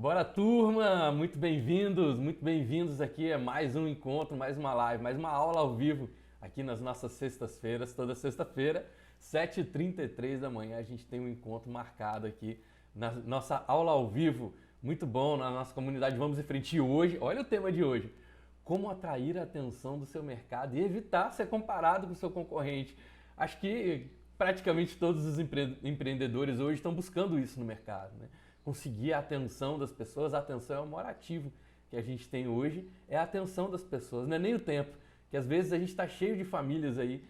Bora, turma! Muito bem-vindos aqui a mais um encontro, mais uma live, mais uma aula ao vivo aqui nas nossas sextas-feiras. Toda sexta-feira, 7h33 da manhã, a gente tem um encontro marcado aqui na nossa aula ao vivo. Muito bom, na nossa comunidade. Vamos em frente hoje. Olha o tema de hoje. Como atrair a atenção do seu mercado e evitar ser comparado com o seu concorrente. Acho que praticamente todos os empreendedores hoje estão buscando isso no mercado, né? Conseguir a atenção das pessoas. A atenção é o maior ativo que a gente tem hoje, é a atenção das pessoas, não é nem o tempo, que às vezes a gente está cheio de famílias aí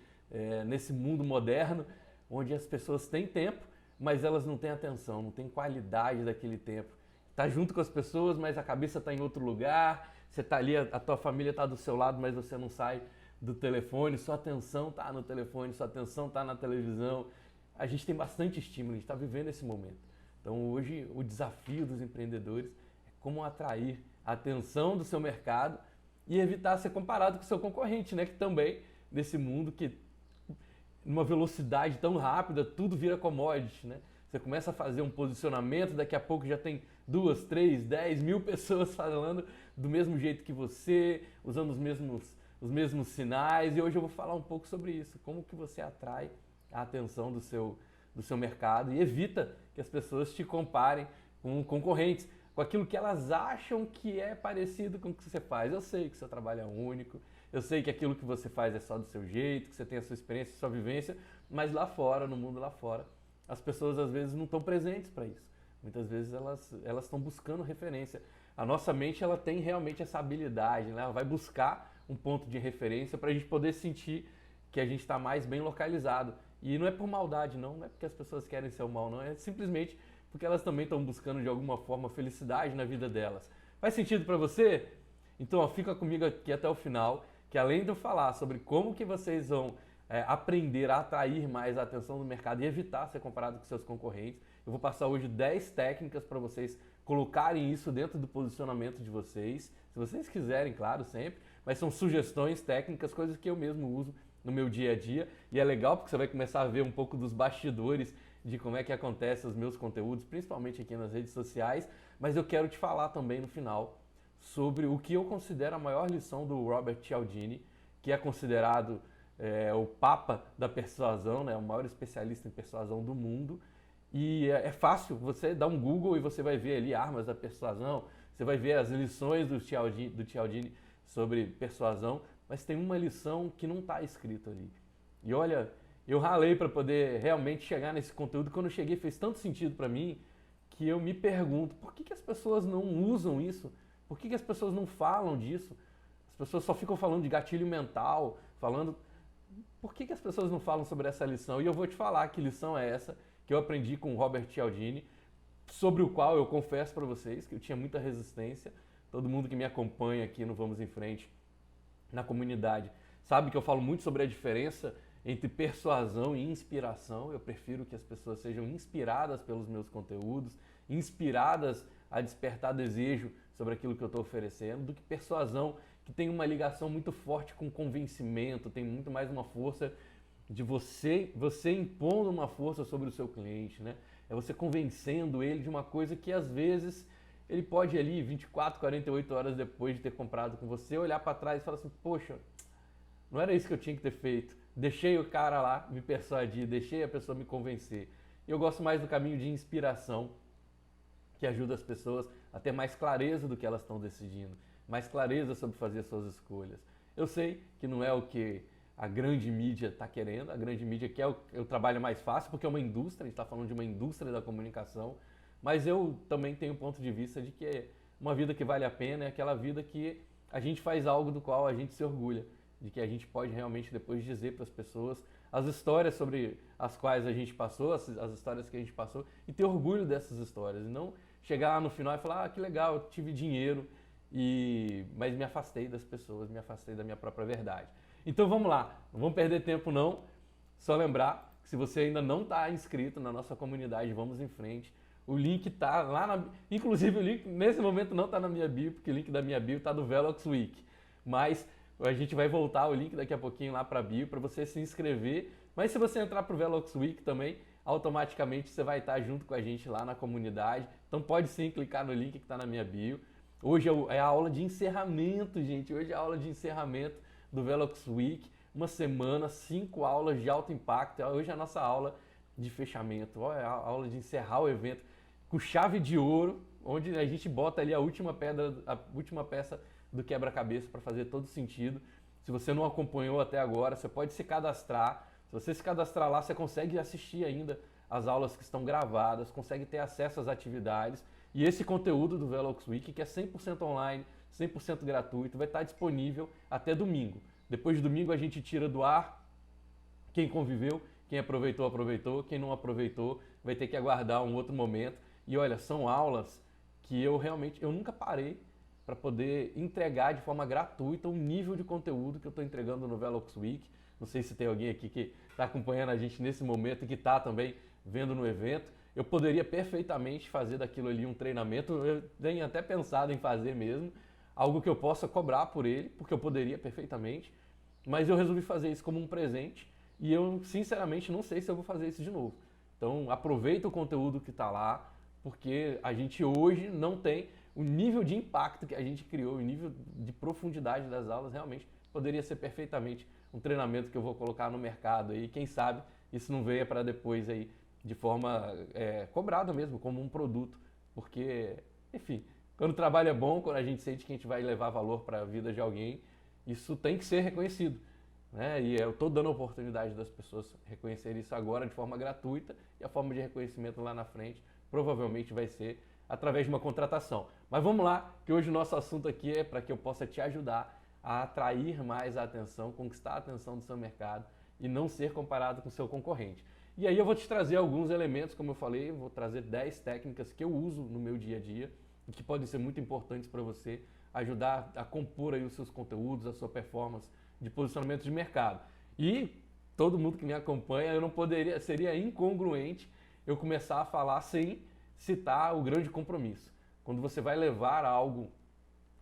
nesse mundo moderno, onde as pessoas têm tempo, mas elas não têm atenção, não têm qualidade daquele tempo. Tá junto com as pessoas, mas a cabeça está em outro lugar, você está ali, a tua família está do seu lado, mas você não sai do telefone, sua atenção está no telefone, sua atenção está na televisão. A gente tem bastante estímulo, a gente está vivendo esse momento. Então hoje o desafio dos empreendedores é como atrair a atenção do seu mercado e evitar ser comparado com o seu concorrente, né? Que também, nesse mundo que numa velocidade tão rápida, tudo vira commodity, né? Você começa a fazer um posicionamento, daqui a pouco já tem 2, 3, 10 mil pessoas falando do mesmo jeito que você, usando os mesmos sinais. E hoje eu vou falar um pouco sobre isso, como que você atrai a atenção do seu mercado e evita que as pessoas te comparem com concorrentes, com aquilo que elas acham que é parecido com o que você faz. Eu sei que seu trabalho é único, eu sei que aquilo que você faz é só do seu jeito, que você tem a sua experiência, a sua vivência, mas lá fora, no mundo lá fora, as pessoas às vezes não estão presentes para isso. Muitas vezes elas estão buscando referência. A nossa mente ela tem realmente essa habilidade, né? Ela vai buscar um ponto de referência para a gente poder sentir que a gente está mais bem localizado. E não é por maldade, não é porque as pessoas querem ser o mal, não. É simplesmente porque elas também estão buscando de alguma forma felicidade na vida delas. Faz sentido para você? Então ó, fica comigo aqui até o final, que além de eu falar sobre como que vocês vão aprender a atrair mais a atenção do mercado e evitar ser comparado com seus concorrentes, eu vou passar hoje 10 técnicas para vocês colocarem isso dentro do posicionamento de vocês, se vocês quiserem, claro, sempre, mas são sugestões técnicas, coisas que eu mesmo uso no meu dia a dia, e é legal porque você vai começar a ver um pouco dos bastidores de como é que acontecem os meus conteúdos, principalmente aqui nas redes sociais, mas eu quero te falar também no final sobre o que eu considero a maior lição do Robert Cialdini, que é considerado o papa da persuasão, né, o maior especialista em persuasão do mundo. E é fácil, você dá um Google e você vai ver ali armas da persuasão, você vai ver as lições do Cialdini sobre persuasão, mas tem uma lição que não está escrito ali. E olha, eu ralei para poder realmente chegar nesse conteúdo. Quando eu cheguei fez tanto sentido para mim que eu me pergunto, por que as pessoas não usam isso? Por que as pessoas não falam disso? As pessoas só ficam falando de gatilho mental, falando... Por que as pessoas não falam sobre essa lição? E eu vou te falar que lição é essa que eu aprendi com o Robert Cialdini, sobre o qual eu confesso para vocês que eu tinha muita resistência. Todo mundo que me acompanha aqui no Vamos em Frente, na comunidade, sabe que eu falo muito sobre a diferença entre persuasão e inspiração. Eu prefiro que as pessoas sejam inspiradas pelos meus conteúdos, inspiradas a despertar desejo sobre aquilo que eu estou oferecendo, do que persuasão, que tem uma ligação muito forte com convencimento, tem muito mais uma força de você impondo uma força sobre o seu cliente, né? É você convencendo ele de uma coisa que às vezes ele pode ali 24, 48 horas depois de ter comprado com você, olhar para trás e falar assim, poxa, não era isso que eu tinha que ter feito. Deixei o cara lá me persuadir, deixei a pessoa me convencer. Eu gosto mais do caminho de inspiração, que ajuda as pessoas a ter mais clareza do que elas estão decidindo, mais clareza sobre fazer suas escolhas. Eu sei que não é o que a grande mídia está querendo, a grande mídia quer o trabalho mais fácil, porque é uma indústria, a gente está falando de uma indústria da comunicação, mas eu também tenho um ponto de vista de que uma vida que vale a pena é aquela vida que a gente faz algo do qual a gente se orgulha, de que a gente pode realmente depois dizer para as pessoas as histórias sobre as quais a gente passou, as histórias que a gente passou, e ter orgulho dessas histórias, e não chegar lá no final e falar, que legal, eu tive dinheiro, mas me afastei das pessoas, me afastei da minha própria verdade. Então vamos lá, não vamos perder tempo não, só lembrar que se você ainda não está inscrito na nossa comunidade, vamos em frente. O link está lá inclusive o link nesse momento não está na minha bio, porque o link da minha bio está do Velox Week. Mas a gente vai voltar o link daqui a pouquinho lá para a bio para você se inscrever. Mas se você entrar para o Velox Week também, automaticamente você vai estar junto com a gente lá na comunidade. Então pode sim clicar no link que está na minha bio. Hoje é a aula de encerramento, gente. Hoje é a aula de encerramento do Velox Week. Uma semana, 5 aulas de alto impacto. Hoje é a nossa aula de fechamento. Ó, é a aula de encerrar o evento com chave de ouro, onde a gente bota ali a última peça do quebra-cabeça para fazer todo sentido. Se você não acompanhou até agora, você pode se cadastrar. Se você se cadastrar lá, você consegue assistir ainda as aulas que estão gravadas, consegue ter acesso às atividades. E esse conteúdo do Velox Week, que é 100% online, 100% gratuito, vai estar disponível até domingo. Depois de domingo a gente tira do ar. Quem conviveu, quem aproveitou, aproveitou. Quem não aproveitou vai ter que aguardar um outro momento. E olha, são aulas que eu nunca parei para poder entregar de forma gratuita o nível de conteúdo que eu estou entregando no Velox Week. Não sei se tem alguém aqui que está acompanhando a gente nesse momento e que está também vendo no evento. Eu poderia perfeitamente fazer daquilo ali um treinamento, eu tenho até pensado em fazer mesmo, algo que eu possa cobrar por ele, porque eu poderia perfeitamente, mas eu resolvi fazer isso como um presente e eu sinceramente não sei se eu vou fazer isso de novo. Então aproveita o conteúdo que está lá, porque a gente hoje não tem o nível de impacto que a gente criou, o nível de profundidade das aulas, realmente poderia ser perfeitamente um treinamento que eu vou colocar no mercado aí, quem sabe isso não venha para depois aí de forma cobrada mesmo, como um produto, porque, enfim, quando o trabalho é bom, quando a gente sente que a gente vai levar valor para a vida de alguém, isso tem que ser reconhecido, né? E eu estou dando a oportunidade das pessoas reconhecerem isso agora de forma gratuita e a forma de reconhecimento lá na frente provavelmente vai ser através de uma contratação. Mas vamos lá, que hoje o nosso assunto aqui é para que eu possa te ajudar a atrair mais a atenção, conquistar a atenção do seu mercado e não ser comparado com o seu concorrente. E aí eu vou te trazer alguns elementos, como eu falei, vou trazer 10 técnicas que eu uso no meu dia a dia e que podem ser muito importantes para você ajudar a compor aí os seus conteúdos, a sua performance de posicionamento de mercado. E todo mundo que me acompanha, seria incongruente eu começar a falar sem citar o grande compromisso. Quando você vai levar algo,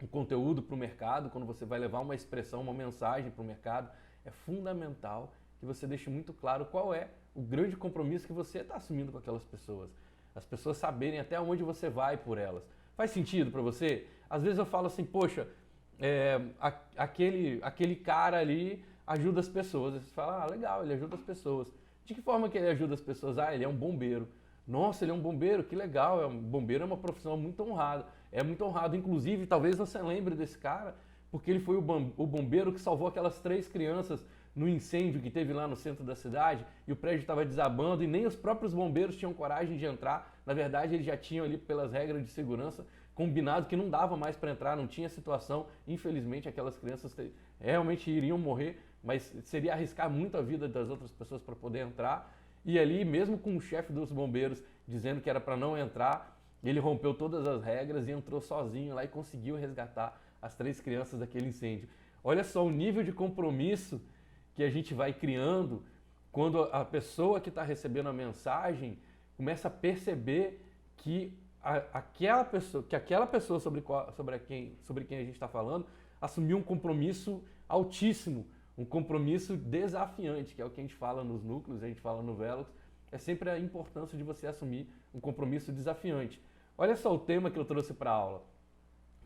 um conteúdo para o mercado, quando você vai levar uma expressão, uma mensagem para o mercado, é fundamental que você deixe muito claro qual é o grande compromisso que você está assumindo com aquelas pessoas. As pessoas saberem até onde você vai por elas. Faz sentido para você? Às vezes eu falo assim, poxa, aquele cara ali ajuda as pessoas. Você fala, legal, ele ajuda as pessoas. De que forma que ele ajuda as pessoas? Ele é um bombeiro. Nossa, ele é um bombeiro, que legal. Bombeiro é uma profissão muito honrada. É muito honrado. Inclusive, talvez você lembre desse cara, porque ele foi o bombeiro que salvou aquelas 3 crianças no incêndio que teve lá no centro da cidade e o prédio estava desabando e nem os próprios bombeiros tinham coragem de entrar. Na verdade, eles já tinham ali, pelas regras de segurança, combinado que não dava mais para entrar, não tinha situação. Infelizmente, aquelas crianças realmente iriam morrer, mas seria arriscar muito a vida das outras pessoas para poder entrar. E ali, mesmo com o chefe dos bombeiros dizendo que era para não entrar, ele rompeu todas as regras e entrou sozinho lá e conseguiu resgatar as 3 crianças daquele incêndio. Olha só o nível de compromisso que a gente vai criando quando a pessoa que está recebendo a mensagem começa a perceber que aquela pessoa sobre quem a gente está falando assumiu um compromisso altíssimo, um compromisso desafiante, que é o que a gente fala nos núcleos, a gente fala no Velox, é sempre a importância de você assumir um compromisso desafiante. Olha só o tema que eu trouxe para a aula.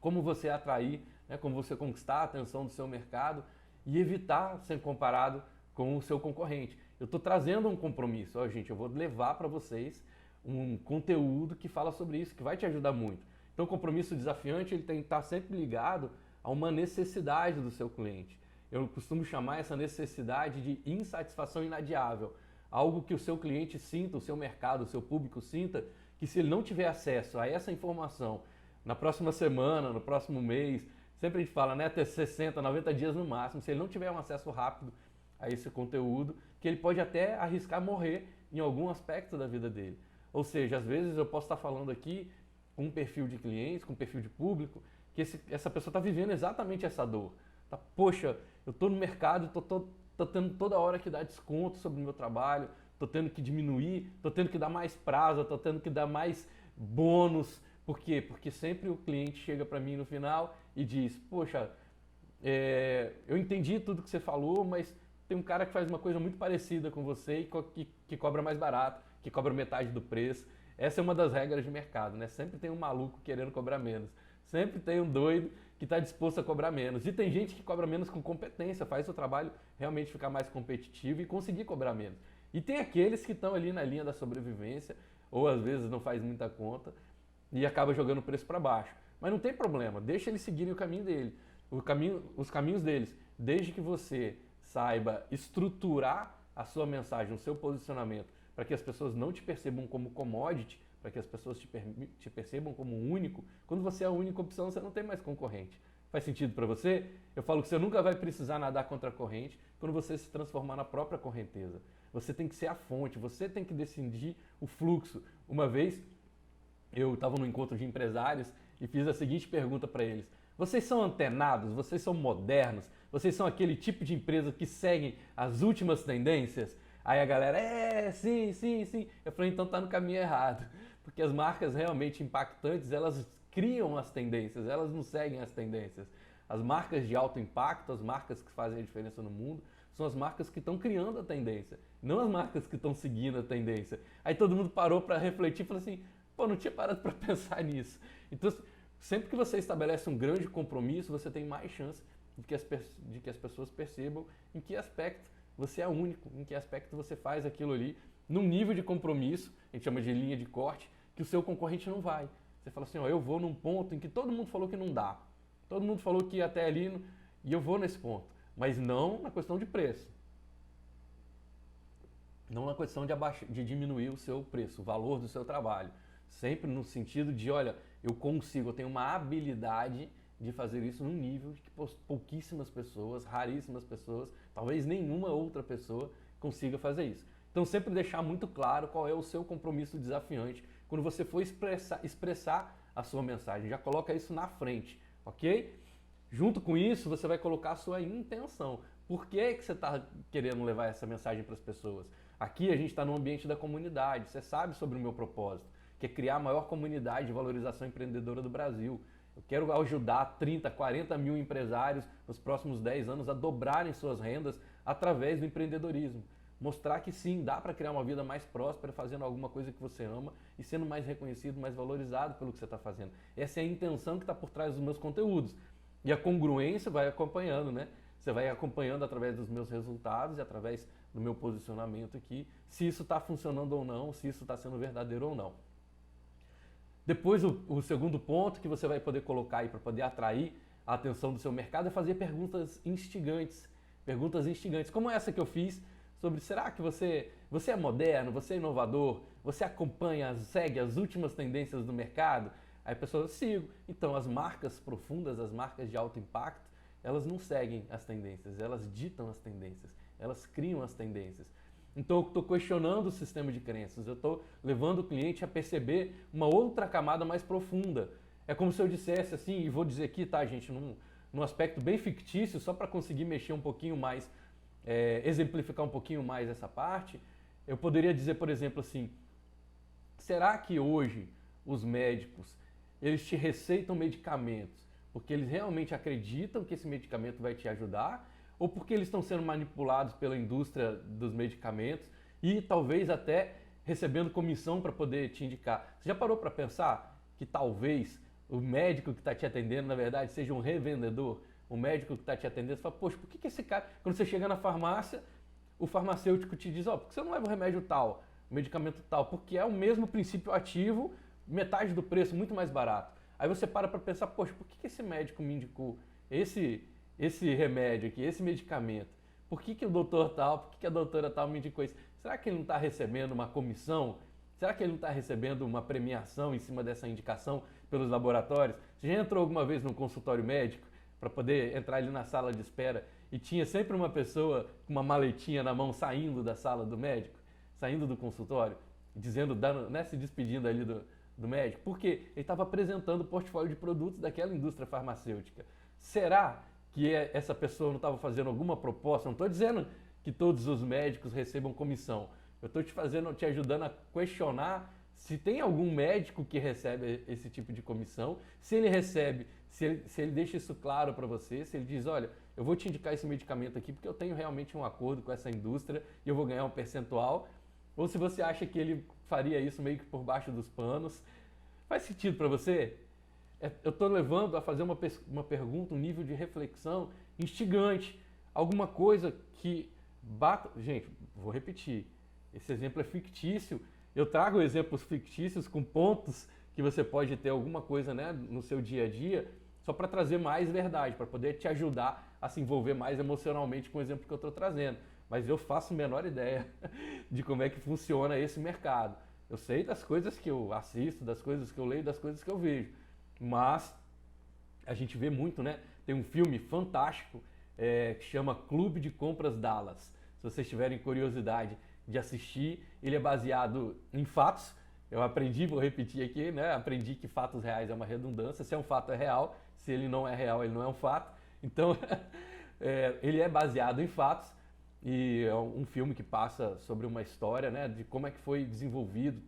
Como você atrair, né, como você conquistar a atenção do seu mercado e evitar ser comparado com o seu concorrente. Eu estou trazendo um compromisso. Gente, eu vou levar para vocês um conteúdo que fala sobre isso, que vai te ajudar muito. Então, o compromisso desafiante ele tem que estar sempre ligado a uma necessidade do seu cliente. Eu costumo chamar essa necessidade de insatisfação inadiável. Algo que o seu cliente sinta, o seu mercado, o seu público sinta, que se ele não tiver acesso a essa informação na próxima semana, no próximo mês, sempre a gente fala, né, até 60, 90 dias no máximo, se ele não tiver um acesso rápido a esse conteúdo, que ele pode até arriscar morrer em algum aspecto da vida dele. Ou seja, às vezes eu posso estar falando aqui com um perfil de clientes, com um perfil de público, que essa pessoa está vivendo exatamente essa dor. Tá, poxa, eu estou no mercado, estou tendo toda hora que dar desconto sobre o meu trabalho, estou tendo que diminuir, estou tendo que dar mais prazo, estou tendo que dar mais bônus. Por quê? Porque sempre o cliente chega para mim no final e diz, poxa, eu entendi tudo que você falou, mas tem um cara que faz uma coisa muito parecida com você e que cobra mais barato, que cobra metade do preço. Essa é uma das regras de mercado, né? Sempre tem um maluco querendo cobrar menos. Sempre tem um doido que está disposto a cobrar menos. E tem gente que cobra menos com competência, faz o trabalho realmente ficar mais competitivo e conseguir cobrar menos. E tem aqueles que estão ali na linha da sobrevivência, ou às vezes não faz muita conta e acaba jogando o preço para baixo. Mas não tem problema, deixa eles seguirem o caminho dele, os caminhos deles, desde que você saiba estruturar a sua mensagem, o seu posicionamento, para que as pessoas não te percebam como commodity, para que as pessoas te percebam como único. Quando você é a única opção, você não tem mais concorrente. Faz sentido para você? Eu falo que você nunca vai precisar nadar contra a corrente quando você se transformar na própria correnteza. Você tem que ser a fonte, você tem que decidir o fluxo. Uma vez, eu estava num encontro de empresários e fiz a seguinte pergunta para eles: vocês são antenados? Vocês são modernos? Vocês são aquele tipo de empresa que seguem as últimas tendências? Aí a galera, sim, sim, sim. Eu falei, então tá no caminho errado. Porque as marcas realmente impactantes, elas criam as tendências, elas não seguem as tendências. As marcas de alto impacto, as marcas que fazem a diferença no mundo, são as marcas que estão criando a tendência, não as marcas que estão seguindo a tendência. Aí todo mundo parou para refletir e falou assim, pô, não tinha parado para pensar nisso. Então, sempre que você estabelece um grande compromisso, você tem mais chance de que as pessoas percebam em que aspecto você é único, em que aspecto você faz aquilo ali, num nível de compromisso, a gente chama de linha de corte, que o seu concorrente não vai. Você fala assim, ó, eu vou num ponto em que todo mundo falou que não dá. Todo mundo falou que ia até ali e eu vou nesse ponto. Mas não na questão de preço. Não na questão de diminuir o seu preço, o valor do seu trabalho. Sempre no sentido de, olha, eu consigo, eu tenho uma habilidade de fazer isso num nível que pouquíssimas pessoas, raríssimas pessoas, talvez nenhuma outra pessoa consiga fazer isso. Então sempre deixar muito claro qual é o seu compromisso desafiante quando você for expressar a sua mensagem. Já coloca isso na frente, ok? Junto com isso, você vai colocar a sua intenção. Por que você está querendo levar essa mensagem para as pessoas? Aqui a gente está no ambiente da comunidade, você sabe sobre o meu propósito, que é criar a maior comunidade de valorização empreendedora do Brasil. Eu quero ajudar 30, 40 mil empresários nos próximos 10 anos a dobrarem suas rendas através do empreendedorismo. Mostrar que sim, dá para criar uma vida mais próspera fazendo alguma coisa que você ama e sendo mais reconhecido, mais valorizado pelo que você está fazendo. Essa é a intenção que está por trás dos meus conteúdos. E a congruência vai acompanhando, né? Você vai acompanhando através dos meus resultados e através do meu posicionamento aqui, se isso está funcionando ou não, se isso está sendo verdadeiro ou não. Depois, o segundo ponto que você vai poder colocar aí para poder atrair a atenção do seu mercado é fazer perguntas instigantes. Perguntas instigantes, como essa que eu fiz sobre será que você é moderno, você é inovador, você acompanha, segue as últimas tendências do mercado? Aí a pessoa, sigo. Então, as marcas profundas, as marcas de alto impacto, elas não seguem as tendências, elas ditam as tendências, elas criam as tendências. Então, eu estou questionando o sistema de crenças, eu estou levando o cliente a perceber uma outra camada mais profunda. É como se eu dissesse assim, e vou dizer aqui, tá, gente, num aspecto bem fictício, só para conseguir mexer um pouquinho mais, exemplificar um pouquinho mais essa parte, eu poderia dizer, por exemplo, assim, será que hoje os médicos, eles te receitam medicamentos porque eles realmente acreditam que esse medicamento vai te ajudar ou porque eles estão sendo manipulados pela indústria dos medicamentos e talvez até recebendo comissão para poder te indicar? Você já parou para pensar que talvez o médico que está te atendendo, na verdade, seja um revendedor? O médico que está te atendendo, você fala, poxa, por que esse cara... Quando você chega na farmácia, o farmacêutico te diz, ó, por que você não leva o remédio tal, o medicamento tal? Porque é o mesmo princípio ativo, metade do preço, muito mais barato. Aí você para pensar, poxa, por que esse médico me indicou esse remédio aqui, esse medicamento? Por que o doutor tal, por que a doutora tal me indicou isso? Será que ele não está recebendo uma comissão? Será que ele não está recebendo uma premiação em cima dessa indicação pelos laboratórios? Você já entrou alguma vez num consultório médico para poder entrar ali na sala de espera e tinha sempre uma pessoa com uma maletinha na mão saindo da sala do médico, saindo do consultório, dizendo, né, se despedindo ali do médico? Porque ele estava apresentando o portfólio de produtos daquela indústria farmacêutica. Será que essa pessoa não estava fazendo alguma proposta? Não estou dizendo que todos os médicos recebam comissão. Eu estou te ajudando a questionar se tem algum médico que recebe esse tipo de comissão, se ele recebe, se ele deixa isso claro para você, se ele diz, olha, eu vou te indicar esse medicamento aqui porque eu tenho realmente um acordo com essa indústria e eu vou ganhar um percentual. ou se você acha que ele faria isso meio que por baixo dos panos. Faz sentido para você? Eu estou levando a fazer uma pergunta, um nível de reflexão instigante, alguma coisa que bata. Gente, vou repetir, esse exemplo é fictício. Eu trago exemplos fictícios com pontos que você pode ter alguma coisa, né, no seu dia a dia, só para trazer mais verdade, para poder te ajudar a se envolver mais emocionalmente com o exemplo que eu estou trazendo. Mas eu faço a menor ideia de como é que funciona esse mercado. Eu sei das coisas que eu assisto, das coisas que eu leio, das coisas que eu vejo. Mas a gente vê muito, né? Tem um filme fantástico que chama Clube de Compras Dallas. Se vocês tiverem curiosidade de assistir, ele é baseado em fatos. Eu aprendi, vou repetir aqui, né? Aprendi que fatos reais é uma redundância. Se é um fato, é real. Se ele não é real, ele não é um fato. Então, ele é baseado em fatos. E é um filme que passa sobre uma história, né, de como é que foi desenvolvido,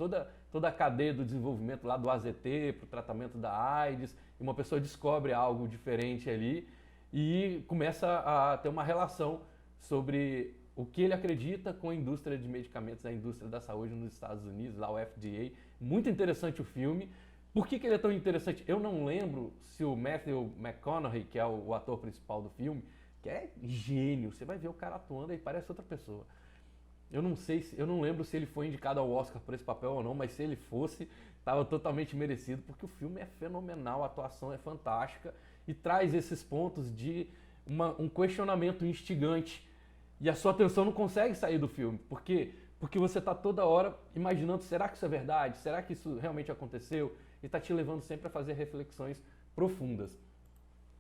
toda a cadeia do desenvolvimento lá do AZT para o tratamento da AIDS, e uma pessoa descobre algo diferente ali e começa a ter uma relação sobre o que ele acredita com a indústria de medicamentos, a indústria da saúde nos Estados Unidos, lá o FDA. Muito interessante o filme. Por que ele é tão interessante? Eu não lembro se o Matthew McConaughey, que é o ator principal do filme, que é gênio, você vai ver o cara atuando e parece outra pessoa. Eu não lembro se ele foi indicado ao Oscar por esse papel ou não, mas se ele fosse, estava totalmente merecido, porque o filme é fenomenal, a atuação é fantástica e traz esses pontos de um questionamento instigante. E a sua atenção não consegue sair do filme. Por quê? Porque você está toda hora imaginando, será que isso é verdade? Será que isso realmente aconteceu? E está te levando sempre a fazer reflexões profundas.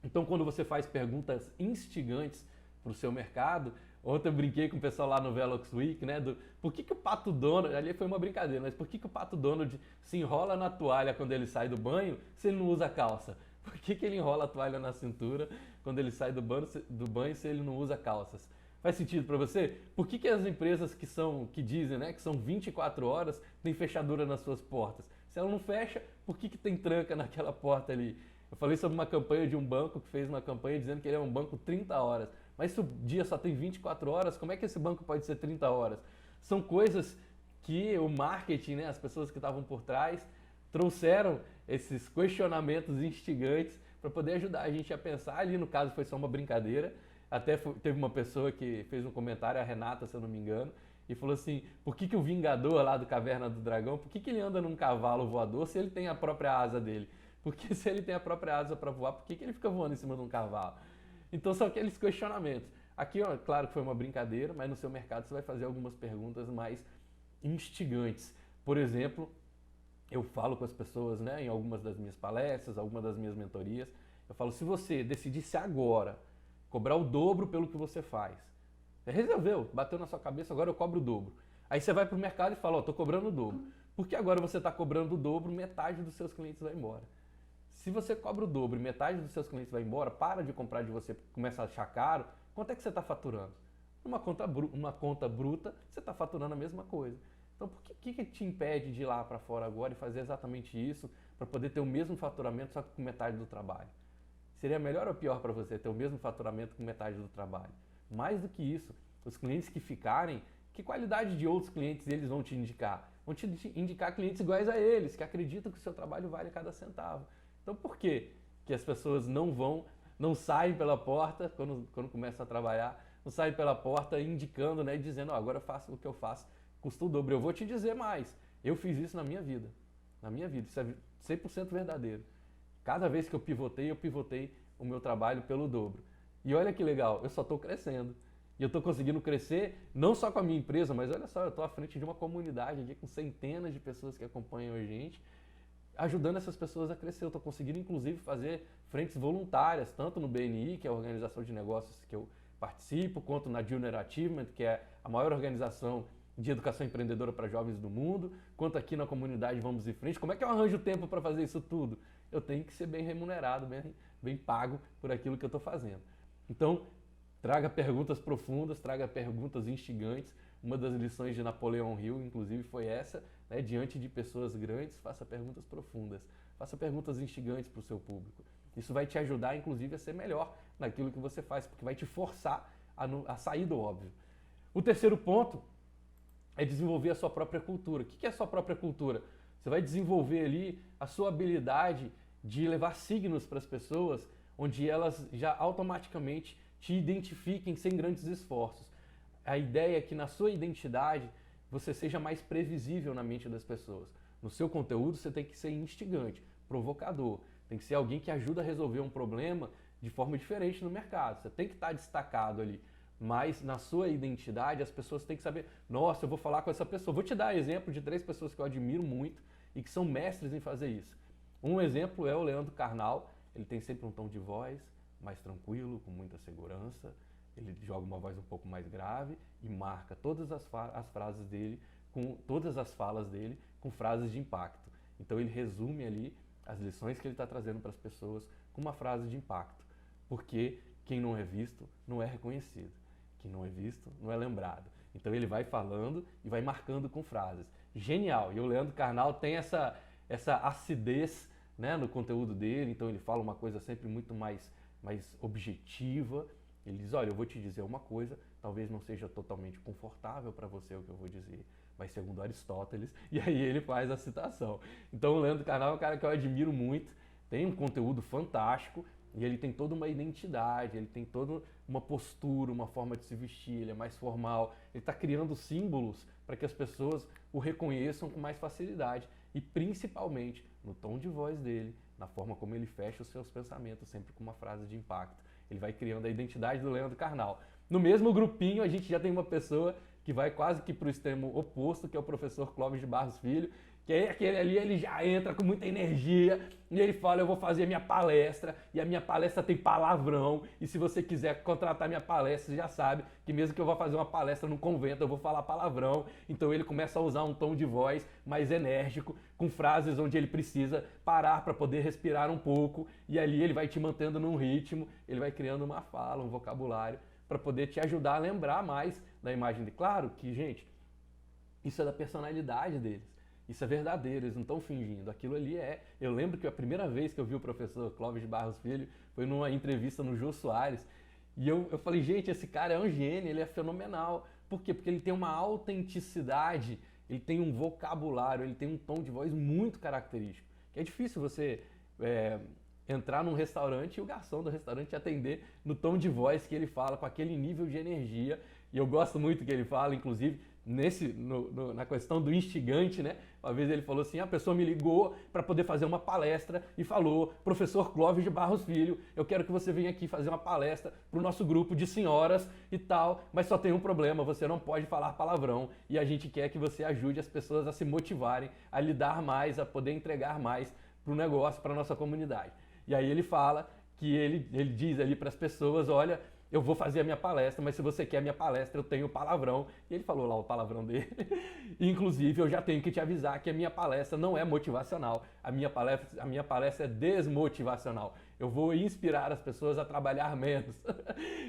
Então, quando você faz perguntas instigantes para o seu mercado, ontem eu brinquei com o pessoal lá no Velox Week, né, por que o Pato Donald, ali foi uma brincadeira, mas por que o Pato Donald se enrola na toalha quando ele sai do banho se ele não usa calça? Por que ele enrola a toalha na cintura quando ele sai do banho se ele não usa calças? Faz sentido para você? Por que as empresas que dizem, né, que são 24 horas têm fechadura nas suas portas? Se ela não fecha, por que tem tranca naquela porta ali? Eu falei sobre uma campanha de um banco que fez uma campanha dizendo que ele é um banco 30 horas. Mas se o dia só tem 24 horas, como é que esse banco pode ser 30 horas? São coisas que o marketing, né, as pessoas que estavam por trás, trouxeram esses questionamentos instigantes para poder ajudar a gente a pensar. Ali, no caso, foi só uma brincadeira. Até teve uma pessoa que fez um comentário, a Renata, se eu não me engano, e falou assim, por que o Vingador lá do Caverna do Dragão, por que ele anda num cavalo voador se ele tem a própria asa dele? Porque se ele tem a própria asa para voar, por que ele fica voando em cima de um cavalo? Então são aqueles questionamentos. Aqui, ó, claro que foi uma brincadeira, mas no seu mercado você vai fazer algumas perguntas mais instigantes. Por exemplo, eu falo com as pessoas, né, em algumas das minhas palestras, algumas das minhas mentorias, eu falo, se você decidisse agora cobrar o dobro pelo que você faz, você resolveu, bateu na sua cabeça, agora eu cobro o dobro. Aí você vai para o mercado e fala, ó, tô cobrando o dobro. Porque agora você está cobrando o dobro, metade dos seus clientes vai embora. Se você cobra o dobro e metade dos seus clientes vai embora, para de comprar de você, começa a achar caro, quanto é que você está faturando? Uma conta bruta, você está faturando a mesma coisa. Então, por que te impede de ir lá para fora agora e fazer exatamente isso para poder ter o mesmo faturamento só que com metade do trabalho? Seria melhor ou pior para você ter o mesmo faturamento com metade do trabalho? Mais do que isso, os clientes que ficarem, que qualidade de outros clientes eles vão te indicar? Vão te indicar clientes iguais a eles, que acreditam que o seu trabalho vale cada centavo. Então, por que as pessoas não saem pela porta quando começam a trabalhar, não saem pela porta indicando, né, dizendo, agora eu faço o que eu faço, custa o dobro. Eu vou te dizer mais, eu fiz isso na minha vida, isso é 100% verdadeiro. Cada vez que eu pivotei o meu trabalho pelo dobro. E olha que legal, eu só estou crescendo. E eu estou conseguindo crescer não só com a minha empresa, mas olha só, eu estou à frente de uma comunidade aqui com centenas de pessoas que acompanham a gente, ajudando essas pessoas a crescer. Eu estou conseguindo, inclusive, fazer frentes voluntárias, tanto no BNI, que é a organização de negócios que eu participo, quanto na Junior Achievement, que é a maior organização de educação empreendedora para jovens do mundo, quanto aqui na comunidade Vamos em Frente. Como é que eu arranjo tempo para fazer isso tudo? Eu tenho que ser bem remunerado, bem pago por aquilo que eu estou fazendo. Então, traga perguntas profundas, traga perguntas instigantes. Uma das lições de Napoleão Hill, inclusive, foi essa, né? Diante de pessoas grandes, faça perguntas profundas, faça perguntas instigantes para o seu público. Isso vai te ajudar, inclusive, a ser melhor naquilo que você faz, porque vai te forçar a sair do óbvio. O terceiro ponto é desenvolver a sua própria cultura. O que é a sua própria cultura? Você vai desenvolver ali a sua habilidade de levar signos para as pessoas, onde elas já automaticamente te identifiquem sem grandes esforços. A ideia é que na sua identidade você seja mais previsível na mente das pessoas. No seu conteúdo você tem que ser instigante, provocador, tem que ser alguém que ajuda a resolver um problema de forma diferente no mercado. Você tem que estar destacado ali. Mas na sua identidade as pessoas têm que saber, nossa, eu vou falar com essa pessoa. Vou te dar exemplo de 3 pessoas que eu admiro muito e que são mestres em fazer isso. Um exemplo é o Leandro Carnal. Ele tem sempre um tom de voz mais tranquilo, com muita segurança. Ele joga uma voz um pouco mais grave e marca todas as frases dele, todas as falas dele com frases de impacto. Então ele resume ali as lições que ele está trazendo para as pessoas com uma frase de impacto. Porque quem não é visto não é reconhecido. Quem não é visto não é lembrado. Então ele vai falando e vai marcando com frases. Genial! E o Leandro Carnal tem essa acidez, né, no conteúdo dele, então ele fala uma coisa sempre muito mais objetiva. Ele diz, olha, eu vou te dizer uma coisa, talvez não seja totalmente confortável para você o que eu vou dizer, mas segundo Aristóteles, e aí ele faz a citação. Então o Leandro Carnal é um cara que eu admiro muito, tem um conteúdo fantástico, e ele tem toda uma identidade, ele tem toda uma postura, uma forma de se vestir, ele é mais formal, ele está criando símbolos para que as pessoas o reconheçam com mais facilidade e principalmente no tom de voz dele, na forma como ele fecha os seus pensamentos, sempre com uma frase de impacto. Ele vai criando a identidade do Leandro Carnal. No mesmo grupinho a gente já tem uma pessoa que vai quase que para o extremo oposto, que é o professor Clóvis de Barros Filho, que é aquele ali, ele já entra com muita energia e ele fala, eu vou fazer minha palestra e a minha palestra tem palavrão e se você quiser contratar minha palestra, você já sabe que mesmo que eu vá fazer uma palestra no convento, eu vou falar palavrão. Então ele começa a usar um tom de voz mais enérgico, com frases onde ele precisa parar para poder respirar um pouco e ali ele vai te mantendo num ritmo, ele vai criando uma fala, um vocabulário para poder te ajudar a lembrar mais da imagem dele. Claro que, gente, isso é da personalidade deles. Isso é verdadeiro, eles não estão fingindo. Aquilo ali é... Eu lembro que a primeira vez que eu vi o professor Clóvis de Barros Filho foi numa entrevista no Jô Soares. E eu falei, gente, esse cara é um gênio, ele é fenomenal. Por quê? Porque ele tem uma autenticidade, ele tem um vocabulário, ele tem um tom de voz muito característico. Que é difícil você entrar num restaurante e o garçom do restaurante te atender no tom de voz que ele fala, com aquele nível de energia. E eu gosto muito que ele fala, inclusive, na questão do instigante, né? Uma vez ele falou assim, a pessoa me ligou para poder fazer uma palestra e falou, professor Clóvis de Barros Filho, eu quero que você venha aqui fazer uma palestra para o nosso grupo de senhoras e tal, mas só tem um problema, você não pode falar palavrão e a gente quer que você ajude as pessoas a se motivarem, a lidar mais, a poder entregar mais para o negócio, para a nossa comunidade. E aí ele fala que ele diz ali para as pessoas, olha, eu vou fazer a minha palestra, mas se você quer a minha palestra, eu tenho palavrão. E ele falou lá o palavrão dele. Inclusive, eu já tenho que te avisar que a minha palestra não é motivacional. A minha palestra é desmotivacional. Eu vou inspirar as pessoas a trabalhar menos.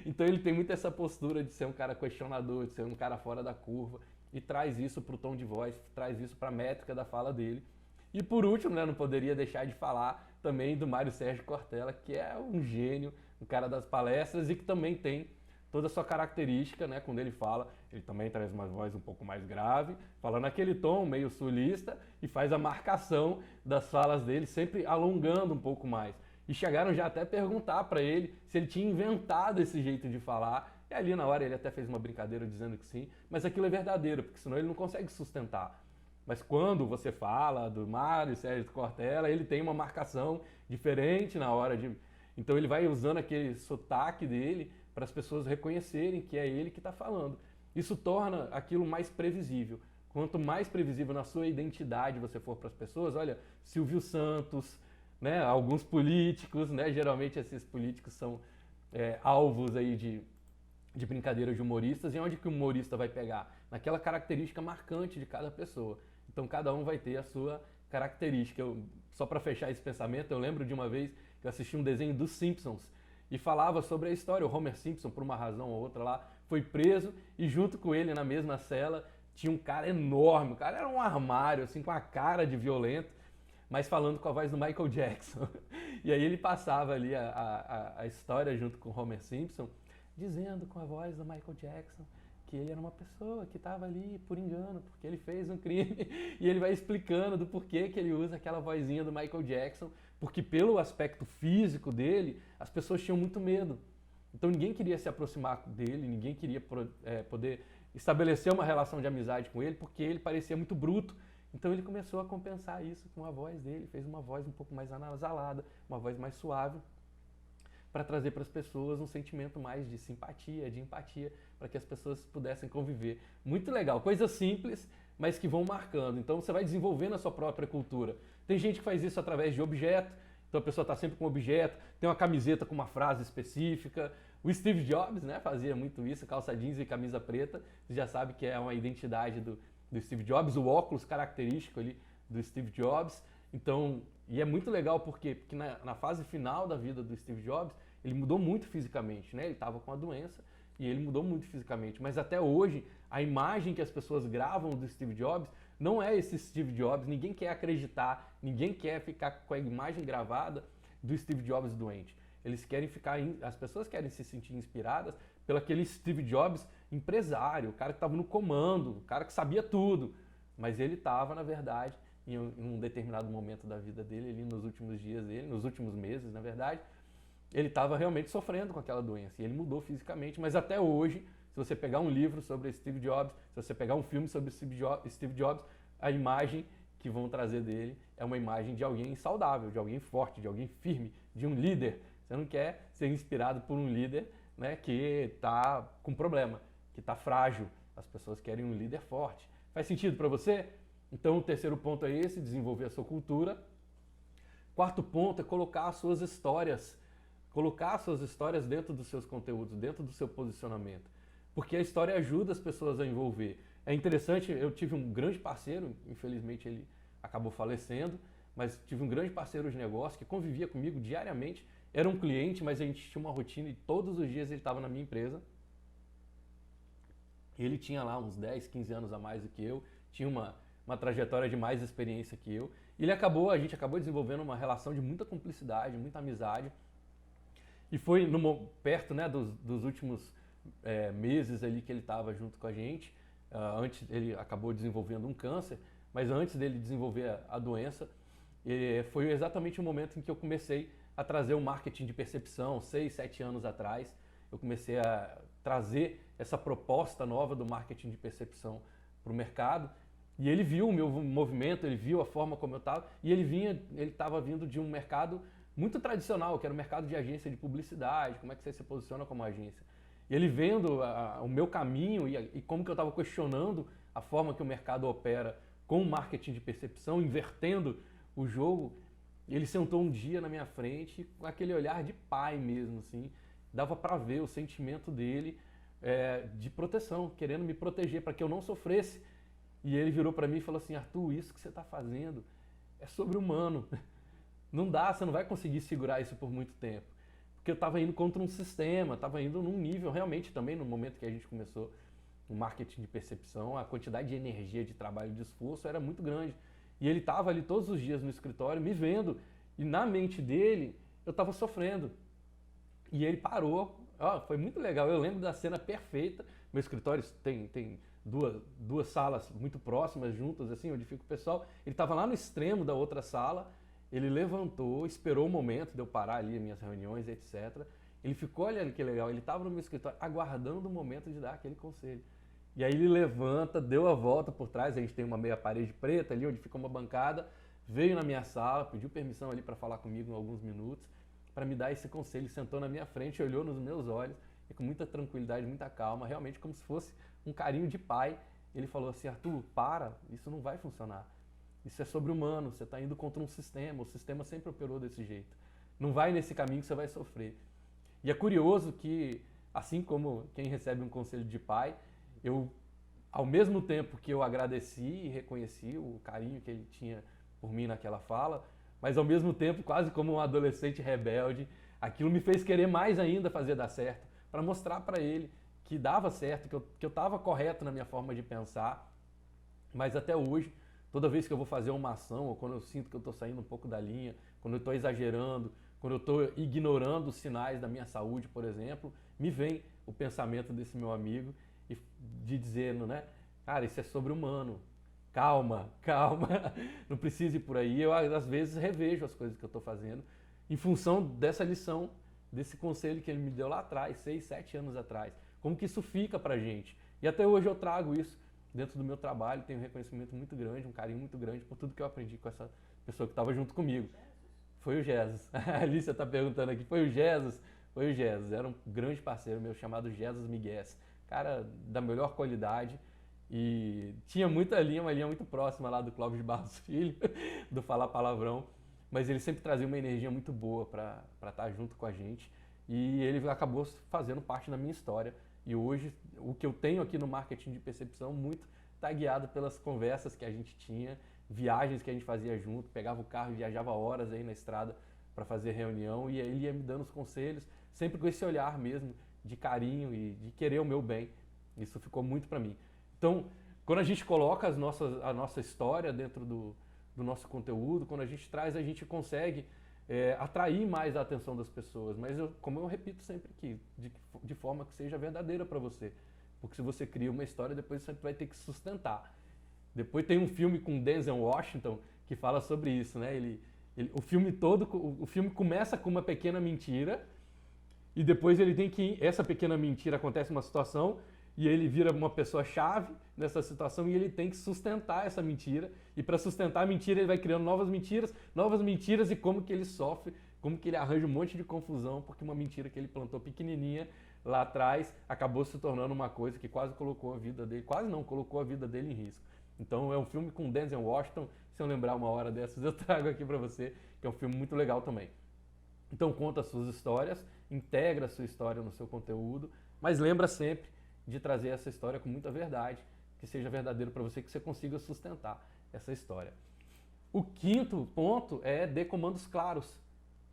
Então ele tem muito essa postura de ser um cara questionador, de ser um cara fora da curva. E traz isso para o tom de voz, traz isso para a métrica da fala dele. E por último, né, não poderia deixar de falar também do Mário Sérgio Cortella, que é um gênio, um cara das palestras e que também tem toda a sua característica, né? Quando ele fala, ele também traz uma voz um pouco mais grave, falando aquele tom meio sulista e faz a marcação das falas dele, sempre alongando um pouco mais. E chegaram já até perguntar para ele se ele tinha inventado esse jeito de falar. E ali na hora ele até fez uma brincadeira dizendo que sim, mas aquilo é verdadeiro, porque senão ele não consegue sustentar. Mas quando você fala do Mário Sérgio Cortella, ele tem uma marcação diferente na hora de... Então ele vai usando aquele sotaque dele para as pessoas reconhecerem que é ele que está falando. Isso torna aquilo mais previsível. Quanto mais previsível na sua identidade você for para as pessoas, olha, Silvio Santos, né, alguns políticos, né, geralmente esses políticos são alvos aí de brincadeiras de humoristas, e onde que o humorista vai pegar? Naquela característica marcante de cada pessoa. Então cada um vai ter a sua característica. Só para fechar esse pensamento, eu lembro de uma vez que eu assisti um desenho dos Simpsons e falava sobre a história. O Homer Simpson, por uma razão ou outra lá, foi preso e junto com ele na mesma cela tinha um cara enorme. O cara era um armário, assim, com a cara de violento, mas falando com a voz do Michael Jackson. E aí ele passava ali a história junto com o Homer Simpson, dizendo com a voz do Michael Jackson, que ele era uma pessoa que estava ali por engano, porque ele fez um crime. E ele vai explicando do porquê que ele usa aquela vozinha do Michael Jackson, porque pelo aspecto físico dele, as pessoas tinham muito medo. Então ninguém queria se aproximar dele, ninguém queria poder estabelecer uma relação de amizade com ele, porque ele parecia muito bruto. Então ele começou a compensar isso com a voz dele, fez uma voz um pouco mais anasalada, uma voz mais suave, para trazer para as pessoas um sentimento mais de simpatia, de empatia, para que as pessoas pudessem conviver. Muito legal, coisas simples, mas que vão marcando. Então você vai desenvolvendo a sua própria cultura. Tem gente que faz isso através de objeto, então a pessoa está sempre com um objeto, tem uma camiseta com uma frase específica. O Steve Jobs, né, fazia muito isso, calça jeans e camisa preta. Você já sabe que é uma identidade do Steve Jobs, o óculos característico ali do Steve Jobs. Então, e é muito legal porque na fase final da vida do Steve Jobs, ele mudou muito fisicamente, né? Ele estava com a doença e ele mudou muito fisicamente. Mas até hoje, a imagem que as pessoas gravam do Steve Jobs não é esse Steve Jobs. Ninguém quer acreditar, ninguém quer ficar com a imagem gravada do Steve Jobs doente. Eles querem as pessoas querem se sentir inspiradas pelo aquele Steve Jobs empresário, o cara que estava no comando, o cara que sabia tudo. Mas ele estava, na verdade, em um determinado momento da vida dele, ali nos últimos dias dele, nos últimos meses, na verdade, ele estava realmente sofrendo com aquela doença e ele mudou fisicamente. Mas até hoje, se você pegar um livro sobre Steve Jobs, se você pegar um filme sobre Steve Jobs, a imagem que vão trazer dele é uma imagem de alguém saudável, de alguém forte, de alguém firme, de um líder. Você não quer ser inspirado por um líder, né, que está com problema, que está frágil. As pessoas querem um líder forte. Faz sentido para você? Então o terceiro ponto é esse, desenvolver a sua cultura. Quarto ponto é colocar as suas histórias dentro dos seus conteúdos, dentro do seu posicionamento. Porque a história ajuda as pessoas a envolver. É interessante, eu tive um grande parceiro, infelizmente ele acabou falecendo, mas tive um grande parceiro de negócio que convivia comigo diariamente. Era um cliente, mas a gente tinha uma rotina e todos os dias ele estava na minha empresa. Ele tinha lá uns 10, 15 anos a mais do que eu, tinha uma trajetória de mais experiência que eu. E a gente acabou desenvolvendo uma relação de muita cumplicidade, muita amizade. E foi perto, né, dos últimos meses ali que ele estava junto com a gente. Antes ele acabou desenvolvendo um câncer, mas antes dele desenvolver a doença, foi exatamente o momento em que eu comecei a trazer o marketing de percepção, 6, 7 anos atrás. Eu comecei a trazer essa proposta nova do marketing de percepção para o mercado. E ele viu o meu movimento, ele viu a forma como eu estava, e ele estava vindo de um mercado muito tradicional, que era o mercado de agência de publicidade, como é que você se posiciona como agência. E ele vendo o meu caminho e como que eu estava questionando a forma que o mercado opera com o marketing de percepção, invertendo o jogo, ele sentou um dia na minha frente com aquele olhar de pai mesmo, assim, dava para ver o sentimento dele de proteção, querendo me proteger para que eu não sofresse. E ele virou para mim e falou assim: Arthur, isso que você está fazendo é sobre-humano. Não dá, você não vai conseguir segurar isso por muito tempo. Porque eu estava indo contra um sistema, estava indo num nível, realmente também no momento que a gente começou o marketing de percepção, a quantidade de energia, de trabalho, de esforço era muito grande. E ele estava ali todos os dias no escritório me vendo, e na mente dele eu estava sofrendo. E ele parou, foi muito legal, eu lembro da cena perfeita. Meu escritório tem duas salas muito próximas, juntas, assim, onde fica o pessoal. Ele estava lá no extremo da outra sala, ele levantou, esperou o momento de eu parar ali as minhas reuniões, etc. Ele ficou, olha que legal, ele estava no meu escritório aguardando o momento de dar aquele conselho. E aí ele levanta, deu a volta por trás, a gente tem uma meia parede preta ali, onde fica uma bancada, veio na minha sala, pediu permissão ali para falar comigo em alguns minutos, para me dar esse conselho, sentou na minha frente, olhou nos meus olhos, e com muita tranquilidade, muita calma, realmente como se fosse um carinho de pai, ele falou assim: Arthur, para, isso não vai funcionar. Isso é sobre-humano, você está indo contra um sistema, o sistema sempre operou desse jeito. Não vai nesse caminho que você vai sofrer. E é curioso que, assim como quem recebe um conselho de pai, eu, ao mesmo tempo que eu agradeci e reconheci o carinho que ele tinha por mim naquela fala, mas ao mesmo tempo, quase como um adolescente rebelde, aquilo me fez querer mais ainda fazer dar certo, para mostrar para ele que dava certo, que eu estava correto na minha forma de pensar. Mas até hoje, toda vez que eu vou fazer uma ação, ou quando eu sinto que eu estou saindo um pouco da linha, quando eu estou exagerando, quando eu estou ignorando os sinais da minha saúde, por exemplo, me vem o pensamento desse meu amigo e de dizendo, né? Cara, isso é sobre-humano. Calma, calma, não precisa ir por aí. Eu, às vezes, revejo as coisas que eu estou fazendo em função dessa lição, desse conselho que ele me deu lá atrás, 6, 7 anos atrás. Como que isso fica pra gente. E até hoje eu trago isso dentro do meu trabalho, tenho um reconhecimento muito grande, um carinho muito grande por tudo que eu aprendi com essa pessoa que estava junto comigo. Foi o Jesus. A Alicia está perguntando aqui, foi o Jesus? Foi o Jesus, era um grande parceiro meu chamado Jesus Miguel. Cara da melhor qualidade. E tinha muita linha, uma linha muito próxima lá do Clóvis de Barros Filho, do Falar Palavrão, mas ele sempre trazia uma energia muito boa para estar junto com a gente e ele acabou fazendo parte da minha história. E hoje o que eu tenho aqui no marketing de percepção muito está guiado pelas conversas que a gente tinha, viagens que a gente fazia junto, pegava o carro e viajava horas aí na estrada para fazer reunião e ele ia me dando os conselhos, sempre com esse olhar mesmo de carinho e de querer o meu bem. Isso ficou muito para mim. Então, quando a gente coloca a nossa história dentro do nosso conteúdo, quando a gente traz, a gente consegue atrair mais a atenção das pessoas. Mas, como eu repito sempre aqui, de forma que seja verdadeira para você. Porque se você cria uma história, depois você vai ter que sustentar. Depois tem um filme com Denzel Washington que fala sobre isso, né? O filme todo, o filme começa com uma pequena mentira e depois ele tem que, essa pequena mentira acontece uma situação e ele vira uma pessoa-chave nessa situação e ele tem que sustentar essa mentira. E para sustentar a mentira, ele vai criando novas mentiras e como que ele sofre, como que ele arranja um monte de confusão, porque uma mentira que ele plantou pequenininha lá atrás acabou se tornando uma coisa que quase colocou a vida dele, quase não, colocou a vida dele em risco. Então é um filme com Denzel Washington, se eu lembrar uma hora dessas eu trago aqui para você, que é um filme muito legal também. Então conta as suas histórias, integra a sua história no seu conteúdo, mas lembra sempre de trazer essa história com muita verdade, que seja verdadeiro para você, que você consiga sustentar essa história. O quinto ponto é dê comandos claros.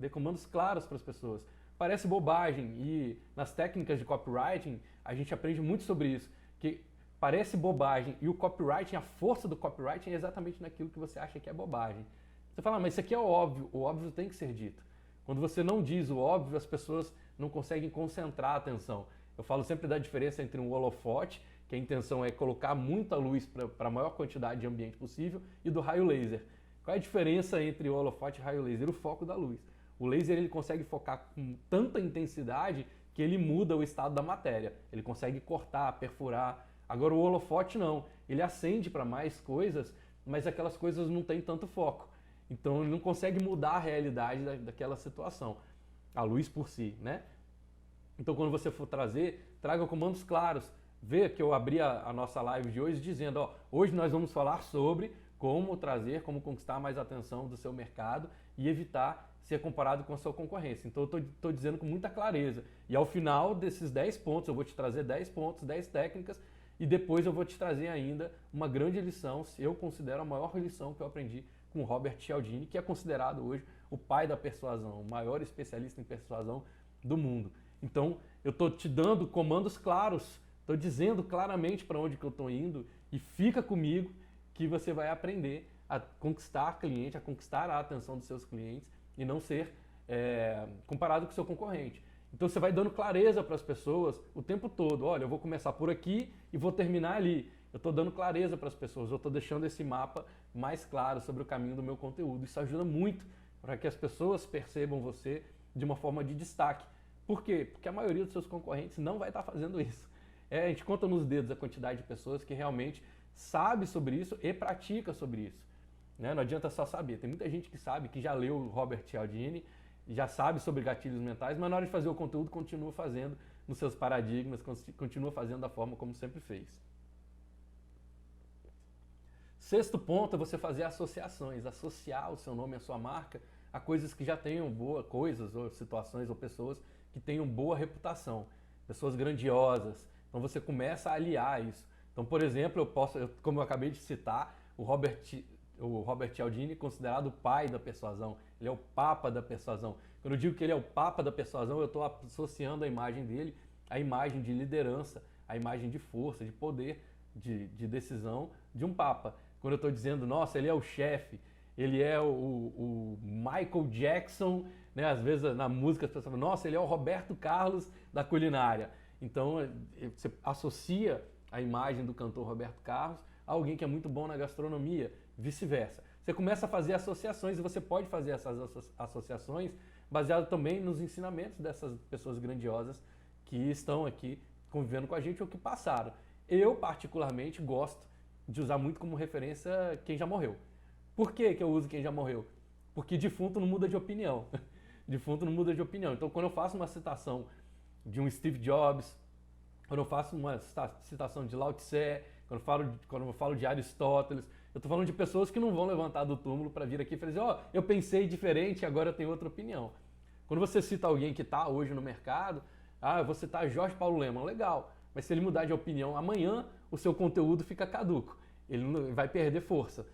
Dê comandos claros para as pessoas. Parece bobagem e nas técnicas de copywriting a gente aprende muito sobre isso, que parece bobagem e o copywriting, a força do copywriting é exatamente naquilo que você acha que é bobagem. Você fala, mas isso aqui é o óbvio tem que ser dito. Quando você não diz o óbvio, as pessoas não conseguem concentrar a atenção. Eu falo sempre da diferença entre um holofote, que a intenção é colocar muita luz para a maior quantidade de ambiente possível, e do raio laser. Qual é a diferença entre o holofote e o raio laser? O foco da luz. O laser ele consegue focar com tanta intensidade que ele muda o estado da matéria. Ele consegue cortar, perfurar. Agora o holofote não. Ele acende para mais coisas, mas aquelas coisas não têm tanto foco. Então ele não consegue mudar a realidade daquela situação. A luz por si, né? Então, quando você for trazer, traga comandos claros. Vê que eu abri a nossa live de hoje dizendo, ó, hoje nós vamos falar sobre como como conquistar mais atenção do seu mercado e evitar ser comparado com a sua concorrência. Então, eu estou dizendo com muita clareza. E ao final desses 10 pontos, eu vou te trazer 10 pontos, 10 técnicas e depois eu vou te trazer ainda uma grande lição, se eu considero a maior lição que eu aprendi com o Robert Cialdini, que é considerado hoje o pai da persuasão, o maior especialista em persuasão do mundo. Então, eu estou te dando comandos claros, estou dizendo claramente para onde que eu estou indo e fica comigo que você vai aprender a conquistar cliente, a conquistar a atenção dos seus clientes e não ser comparado com o seu concorrente. Então, você vai dando clareza para as pessoas o tempo todo. Olha, eu vou começar por aqui e vou terminar ali. Eu estou dando clareza para as pessoas, eu estou deixando esse mapa mais claro sobre o caminho do meu conteúdo. Isso ajuda muito para que as pessoas percebam você de uma forma de destaque. Por quê? Porque a maioria dos seus concorrentes não vai estar fazendo isso. A gente conta nos dedos a quantidade de pessoas que realmente sabe sobre isso e pratica sobre isso. Né? Não adianta só saber. Tem muita gente que sabe, que já leu o Robert Cialdini, já sabe sobre gatilhos mentais, mas na hora de fazer o conteúdo continua fazendo nos seus paradigmas, continua fazendo da forma como sempre fez. Sexto ponto é você fazer associações, associar o seu nome e a sua marca a coisas que já tenham coisas ou situações ou pessoas que tenham boa reputação, pessoas grandiosas. Então você começa a aliar isso. Então, por exemplo, como eu acabei de citar, o Robert Cialdini é considerado o pai da persuasão, ele é o papa da persuasão. Quando eu digo que ele é o papa da persuasão, eu estou associando a imagem dele à imagem de liderança, à imagem de força, de poder, de decisão de um papa. Quando eu estou dizendo, nossa, ele é o chefe, ele é o Michael Jackson, né? Às vezes na música as pessoas falam, nossa, ele é o Roberto Carlos da culinária. Então, você associa a imagem do cantor Roberto Carlos a alguém que é muito bom na gastronomia, vice-versa. Você começa a fazer associações e você pode fazer essas associações baseado também nos ensinamentos dessas pessoas grandiosas que estão aqui convivendo com a gente ou que passaram. Eu, particularmente, gosto de usar muito como referência quem já morreu. Por que eu uso quem já morreu? Porque defunto não muda de opinião. Defunto não muda de opinião. Então, quando eu faço uma citação de um Steve Jobs, quando eu faço uma citação de Lao Tse, quando eu falo de Aristóteles, eu estou falando de pessoas que não vão levantar do túmulo para vir aqui e fazer, ó, eu pensei diferente, agora eu tenho outra opinião. Quando você cita alguém que está hoje no mercado, eu vou citar Jorge Paulo Lemann, legal, mas se ele mudar de opinião amanhã, o seu conteúdo fica caduco, ele vai perder força.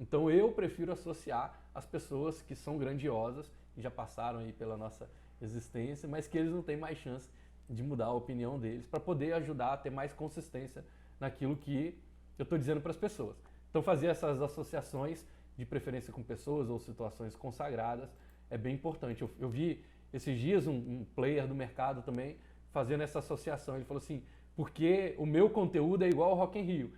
Então eu prefiro associar as pessoas que são grandiosas, que já passaram aí pela nossa existência, mas que eles não têm mais chance de mudar a opinião deles, para poder ajudar a ter mais consistência naquilo que eu estou dizendo para as pessoas. Então fazer essas associações, de preferência com pessoas ou situações consagradas, é bem importante. Eu vi esses dias um player do mercado também fazendo essa associação. Ele falou assim, porque o meu conteúdo é igual ao Rock in Rio.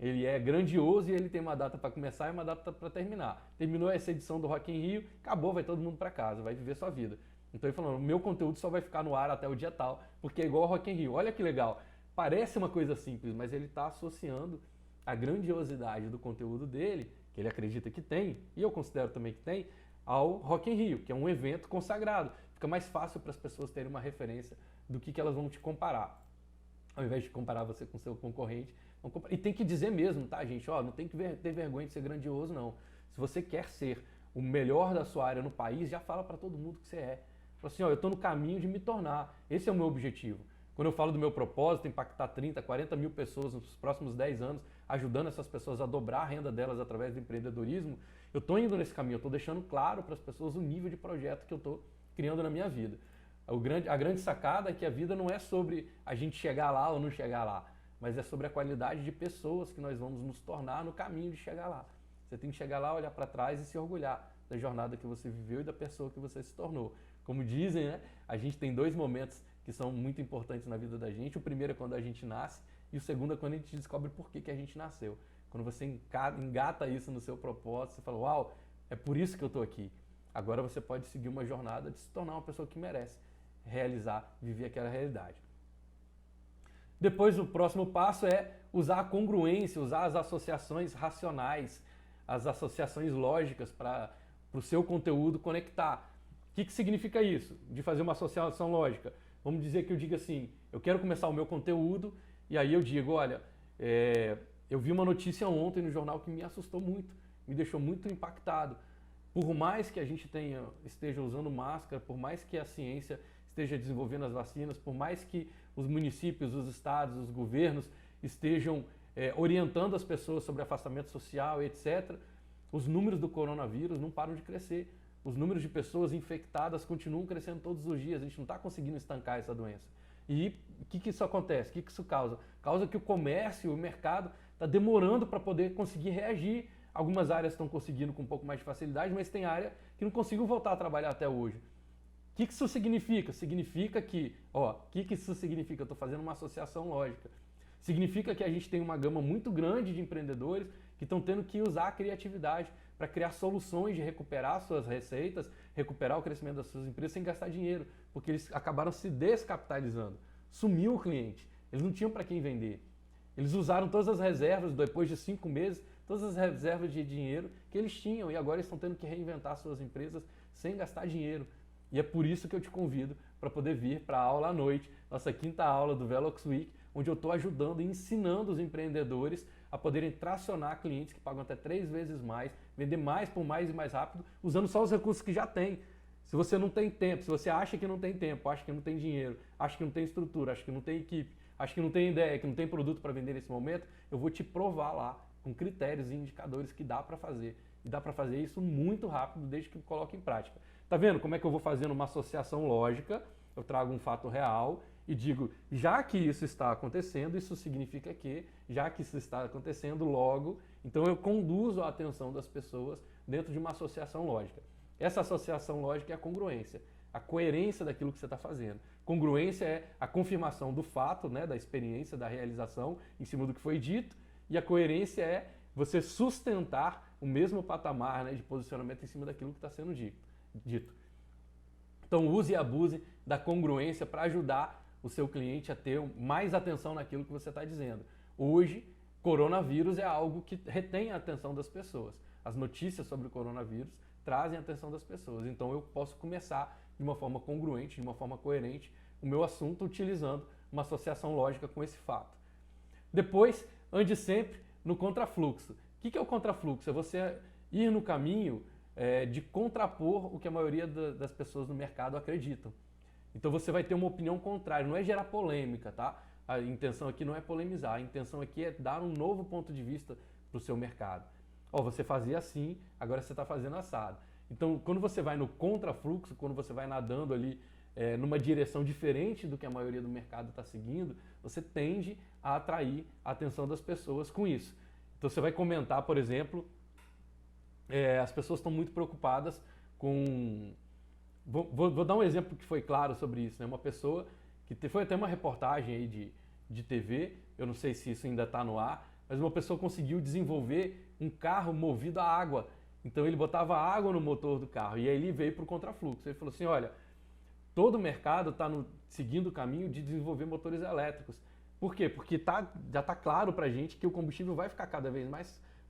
Ele é grandioso e ele tem uma data para começar e uma data para terminar. Terminou essa edição do Rock in Rio, acabou, vai todo mundo para casa, vai viver sua vida. Então ele falou, o meu conteúdo só vai ficar no ar até o dia tal, porque é igual ao Rock in Rio. Olha que legal, parece uma coisa simples, mas ele está associando a grandiosidade do conteúdo dele, que ele acredita que tem, e eu considero também que tem, ao Rock in Rio, que é um evento consagrado. Fica mais fácil para as pessoas terem uma referência do que elas vão te comparar. Ao invés de comparar você com seu concorrente, e tem que dizer mesmo, tá, gente? Ó, não tem que ter vergonha de ser grandioso, não. Se você quer ser o melhor da sua área no país, já fala para todo mundo que você é. Fala assim, ó, eu estou no caminho de me tornar. Esse é o meu objetivo. Quando eu falo do meu propósito, impactar 30, 40 mil pessoas nos próximos 10 anos, ajudando essas pessoas a dobrar a renda delas através do empreendedorismo, eu estou indo nesse caminho, eu estou deixando claro para as pessoas o nível de projeto que eu estou criando na minha vida. A grande sacada é que a vida não é sobre a gente chegar lá ou não chegar lá, mas é sobre a qualidade de pessoas que nós vamos nos tornar no caminho de chegar lá. Você tem que chegar lá, olhar para trás e se orgulhar da jornada que você viveu e da pessoa que você se tornou. Como dizem, né? A gente tem 2 momentos que são muito importantes na vida da gente. O primeiro é quando a gente nasce e o segundo é quando a gente descobre por que a gente nasceu. Quando você engata isso no seu propósito, você fala, uau, é por isso que eu estou aqui. Agora você pode seguir uma jornada de se tornar uma pessoa que merece realizar, viver aquela realidade. Depois, o próximo passo é usar a congruência, usar as associações racionais, as associações lógicas para o seu conteúdo conectar. O que significa isso? De fazer uma associação lógica? Vamos dizer que eu diga assim, eu quero começar o meu conteúdo e aí eu digo, olha, eu vi uma notícia ontem no jornal que me assustou muito, me deixou muito impactado. Por mais que a gente esteja usando máscara, por mais que a ciência esteja desenvolvendo as vacinas, por mais que os municípios, os estados, os governos estejam orientando as pessoas sobre afastamento social, etc., os números do coronavírus não param de crescer. Os números de pessoas infectadas continuam crescendo todos os dias. A gente não está conseguindo estancar essa doença. E o que isso acontece? O que isso causa? Causa que o comércio, o mercado, está demorando para poder conseguir reagir. Algumas áreas estão conseguindo com um pouco mais de facilidade, mas tem área que não conseguiu voltar a trabalhar até hoje. O que isso significa? Significa que, o que isso significa? Eu estou fazendo uma associação lógica. Significa que a gente tem uma gama muito grande de empreendedores que estão tendo que usar a criatividade para criar soluções de recuperar suas receitas, recuperar o crescimento das suas empresas sem gastar dinheiro, porque eles acabaram se descapitalizando. Sumiu o cliente, eles não tinham para quem vender. Eles usaram todas as reservas, depois de 5 meses, todas as reservas de dinheiro que eles tinham e agora estão tendo que reinventar suas empresas sem gastar dinheiro. E é por isso que eu te convido para poder vir para a aula à noite, nossa 5ª aula do Velox Week, onde eu estou ajudando e ensinando os empreendedores a poderem tracionar clientes que pagam até 3 vezes mais, vender mais por mais e mais rápido, usando só os recursos que já tem. Se você não tem tempo, se você acha que não tem tempo, acha que não tem dinheiro, acha que não tem estrutura, acha que não tem equipe, acha que não tem ideia, que não tem produto para vender nesse momento, eu vou te provar lá com critérios e indicadores que dá para fazer. E dá para fazer isso muito rápido desde que coloque em prática. Tá vendo como é que eu vou fazendo uma associação lógica? Eu trago um fato real e digo, já que isso está acontecendo, isso significa que, já que isso está acontecendo, logo, então eu conduzo a atenção das pessoas dentro de uma associação lógica. Essa associação lógica é a congruência, a coerência daquilo que você está fazendo. Congruência é a confirmação do fato, né, da experiência, da realização em cima do que foi dito, e a coerência é você sustentar o mesmo patamar, né, de posicionamento em cima daquilo que está sendo dito. Então use e abuse da congruência para ajudar o seu cliente a ter mais atenção naquilo que você está dizendo. Hoje, coronavírus é algo que retém a atenção das pessoas. As notícias sobre o coronavírus trazem a atenção das pessoas. Então eu posso começar de uma forma congruente, de uma forma coerente, o meu assunto utilizando uma associação lógica com esse fato. Depois, ande sempre no contrafluxo. O que é o contrafluxo? É você ir no caminho de contrapor o que a maioria das pessoas no mercado acreditam. Então você vai ter uma opinião contrária, não é gerar polêmica, tá? A intenção aqui não é polemizar, a intenção aqui é dar um novo ponto de vista para o seu mercado. Ó, você fazia assim, agora você está fazendo assado. Então, quando você vai no contrafluxo, quando você vai nadando ali numa direção diferente do que a maioria do mercado está seguindo, você tende a atrair a atenção das pessoas com isso. Então, você vai comentar, por exemplo, as pessoas estão muito preocupadas com... Vou dar um exemplo que foi claro sobre isso, né? Uma pessoa que foi até uma reportagem aí de TV, eu não sei se isso ainda está no ar, mas uma pessoa conseguiu desenvolver um carro movido a água. Então ele botava água no motor do carro e aí ele veio para o contrafluxo. Ele falou assim, olha, todo o mercado está seguindo o caminho de desenvolver motores elétricos. Por quê? Porque já está claro para a gente que o combustível vai ficar cada vez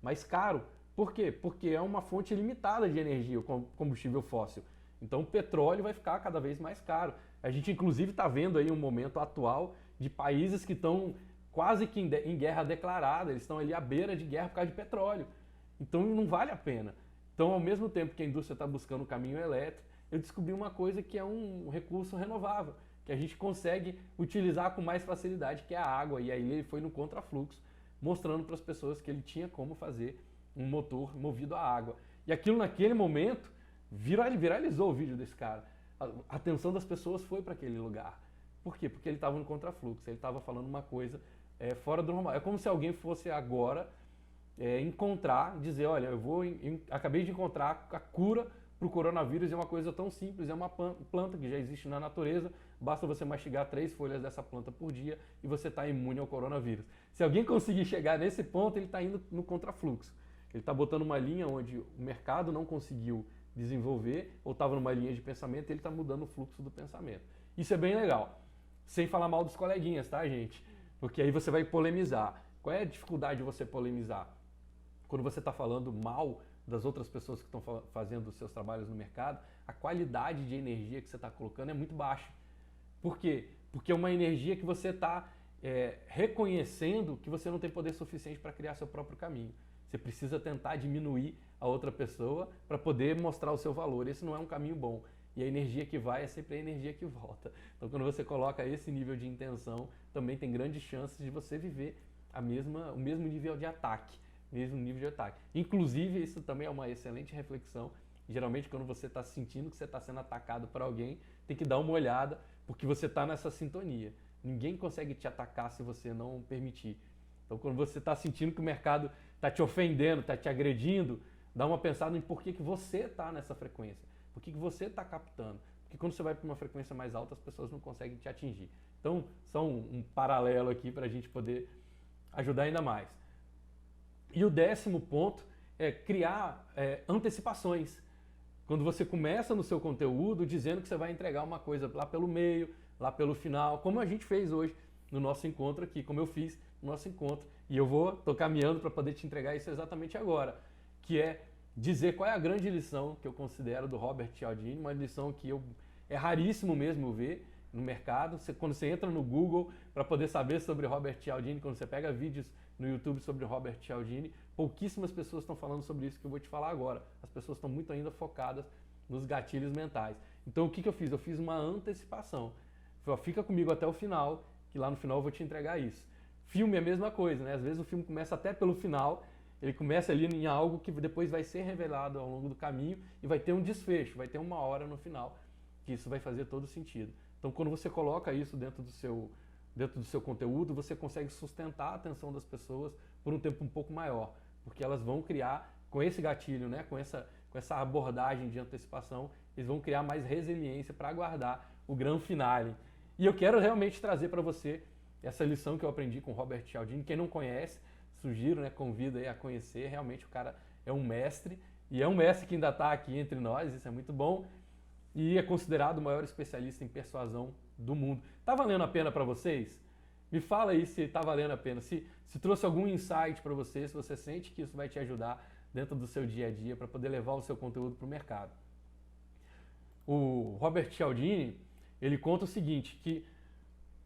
mais caro. Por quê? Porque é uma fonte limitada de energia, o combustível fóssil. Então o petróleo vai ficar cada vez mais caro. A gente inclusive está vendo aí um momento atual de países que estão quase que em guerra declarada, eles estão ali à beira de guerra por causa de petróleo. Então não vale a pena. Então, ao mesmo tempo que a indústria está buscando o caminho elétrico, eu descobri uma coisa que é um recurso renovável, que a gente consegue utilizar com mais facilidade, que é a água. E aí ele foi no contrafluxo, mostrando para as pessoas que ele tinha como fazer um motor movido a água. E aquilo naquele momento viralizou o vídeo desse cara. A atenção das pessoas foi para aquele lugar. Por quê? Porque ele estava no contrafluxo, ele estava falando uma coisa fora do normal. É como se alguém fosse agora dizer, olha, acabei de encontrar a cura para o coronavírus, é uma coisa tão simples, é uma planta que já existe na natureza, basta você mastigar 3 folhas dessa planta por dia e você está imune ao coronavírus. Se alguém conseguir chegar nesse ponto, ele está indo no contrafluxo. Ele está botando uma linha onde o mercado não conseguiu desenvolver, ou estava numa linha de pensamento, ele está mudando o fluxo do pensamento. Isso é bem legal. Sem falar mal dos coleguinhas, tá, gente? Porque aí você vai polemizar. Qual é a dificuldade de você polemizar? Quando você está falando mal das outras pessoas que estão fazendo os seus trabalhos no mercado, a qualidade de energia que você está colocando é muito baixa. Por quê? Porque é uma energia que você está reconhecendo que você não tem poder suficiente para criar seu próprio caminho. Você precisa tentar diminuir a outra pessoa para poder mostrar o seu valor. Esse não é um caminho bom. E a energia que vai é sempre a energia que volta. Então, quando você coloca esse nível de intenção, também tem grandes chances de você viver o mesmo nível de ataque. Inclusive, isso também é uma excelente reflexão. Geralmente, quando você está sentindo que você está sendo atacado por alguém, tem que dar uma olhada, porque você está nessa sintonia. Ninguém consegue te atacar se você não permitir. Então, quando você está sentindo que o mercado está te ofendendo, está te agredindo, dá uma pensada em por que você está nessa frequência. Por que você está captando? Porque quando você vai para uma frequência mais alta, as pessoas não conseguem te atingir. Então, só um paralelo aqui para a gente poder ajudar ainda mais. E o 10º ponto é criar antecipações. Quando você começa no seu conteúdo dizendo que você vai entregar uma coisa lá pelo meio, lá pelo final, como a gente fez hoje no nosso encontro aqui, como eu fiz no nosso encontro. E eu estou caminhando para poder te entregar isso exatamente agora, que é dizer qual é a grande lição que eu considero do Robert Cialdini, uma lição que é raríssimo mesmo ver no mercado. Quando você entra no Google para poder saber sobre Robert Cialdini, quando você pega vídeos no YouTube sobre Robert Cialdini, pouquíssimas pessoas estão falando sobre isso que eu vou te falar agora. As pessoas estão muito ainda focadas nos gatilhos mentais. Então o que eu fiz? Eu fiz uma antecipação. Fica comigo até o final, que lá no final eu vou te entregar isso. Filme é a mesma coisa, né? Às vezes o filme começa até pelo final, ele começa ali em algo que depois vai ser revelado ao longo do caminho e vai ter um desfecho, vai ter uma hora no final que isso vai fazer todo sentido. Então quando você coloca isso dentro do seu conteúdo, você consegue sustentar a atenção das pessoas por um tempo um pouco maior, porque elas vão criar com esse gatilho, né? Com essa com essa abordagem de antecipação, eles vão criar mais resiliência para aguardar o grande finale. E eu quero realmente trazer para você essa lição que eu aprendi com Robert Cialdini. Quem não conhece, sugiro, né, convido aí a conhecer. Realmente o cara é um mestre, e é um mestre que ainda está aqui entre nós, isso é muito bom. E é considerado o maior especialista em persuasão do mundo. Tá valendo a pena para vocês? Me fala aí se tá valendo a pena, se trouxe algum insight para você, se você sente que isso vai te ajudar dentro do seu dia a dia para poder levar o seu conteúdo para o mercado. O Robert Cialdini, ele conta o seguinte, que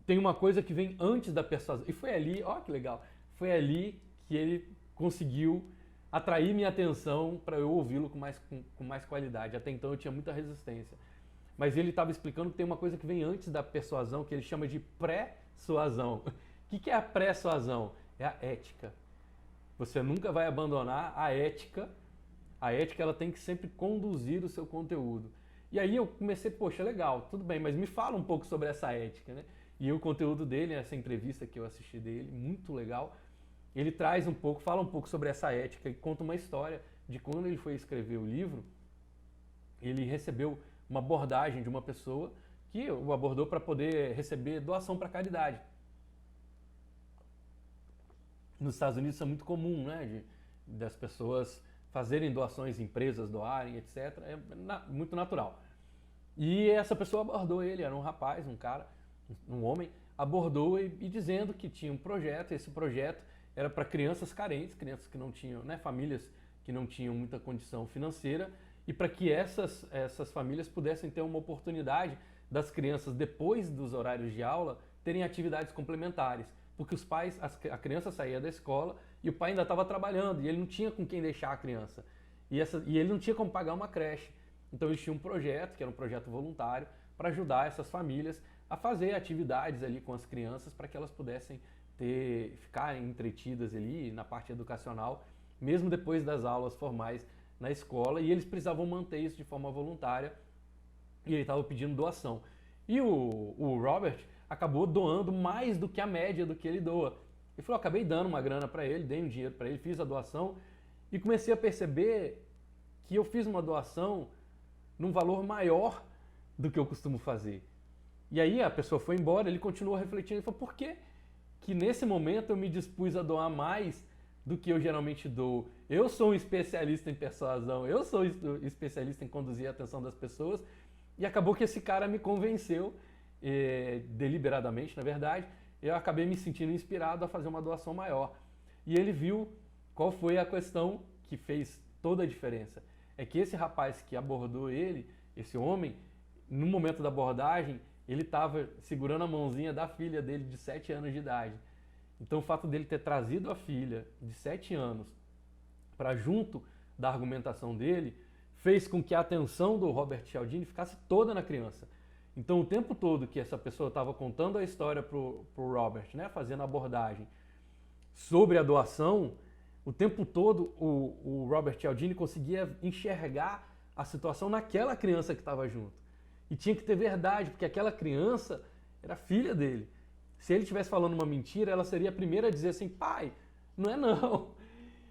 tem uma coisa que vem antes da persuasão. E foi ali, ó que legal, foi ali que ele conseguiu atrair minha atenção para eu ouvi-lo com mais qualidade. Até então eu tinha muita resistência. Mas ele estava explicando que tem uma coisa que vem antes da persuasão, que ele chama de pré-suasão. O que é a pré-suasão? É a ética. Você nunca vai abandonar a ética. A ética ela tem que sempre conduzir o seu conteúdo. E aí eu comecei, poxa, legal, tudo bem, mas me fala um pouco sobre essa ética, né? E o conteúdo dele, essa entrevista que eu assisti dele, muito legal, ele traz um pouco, fala um pouco sobre essa ética e conta uma história de quando ele foi escrever o livro, ele recebeu uma abordagem de uma pessoa que o abordou para poder receber doação para caridade. Nos Estados Unidos isso é muito comum, né? Das pessoas fazerem doações, empresas doarem, etc. É muito natural. E essa pessoa abordou ele, era um rapaz, um cara, um homem, abordou e dizendo que tinha um projeto, esse projeto era para crianças carentes, crianças que não tinham, né, famílias que não tinham muita condição financeira, e para que essas famílias pudessem ter uma oportunidade das crianças, depois dos horários de aula, terem atividades complementares. Porque os pais, a criança saía da escola e o pai ainda estava trabalhando, e ele não tinha com quem deixar a criança. E ele não tinha como pagar uma creche. Então eles tinham um projeto, que era um projeto voluntário, para ajudar essas famílias a fazer atividades ali com as crianças para que elas pudessem ficarem entretidas ali na parte educacional, mesmo depois das aulas formais na escola, e eles precisavam manter isso de forma voluntária, e ele estava pedindo doação. E o Robert acabou doando mais do que a média do que ele doa. Ele falou, acabei dando uma grana para ele, dei um dinheiro para ele, fiz a doação, e comecei a perceber que eu fiz uma doação num valor maior do que eu costumo fazer. E aí a pessoa foi embora, ele continuou refletindo e falou, por que nesse momento eu me dispus a doar mais do que eu geralmente dou? Eu sou um especialista em persuasão, eu sou especialista em conduzir a atenção das pessoas, e acabou que esse cara me convenceu, deliberadamente, na verdade, eu acabei me sentindo inspirado a fazer uma doação maior. E ele viu qual foi a questão que fez toda a diferença. É que esse rapaz que abordou ele, esse homem, no momento da abordagem, ele estava segurando a mãozinha da filha dele de 7 anos de idade. Então o fato dele ter trazido a filha de 7 anos para junto da argumentação dele, fez com que a atenção do Robert Cialdini ficasse toda na criança. Então o tempo todo que essa pessoa estava contando a história pro Robert, né, fazendo a abordagem sobre a doação, o tempo todo o Robert Cialdini conseguia enxergar a situação naquela criança que estava junto. E tinha que ter verdade, porque aquela criança era filha dele. Se ele estivesse falando uma mentira, ela seria a primeira a dizer assim, pai, não é não.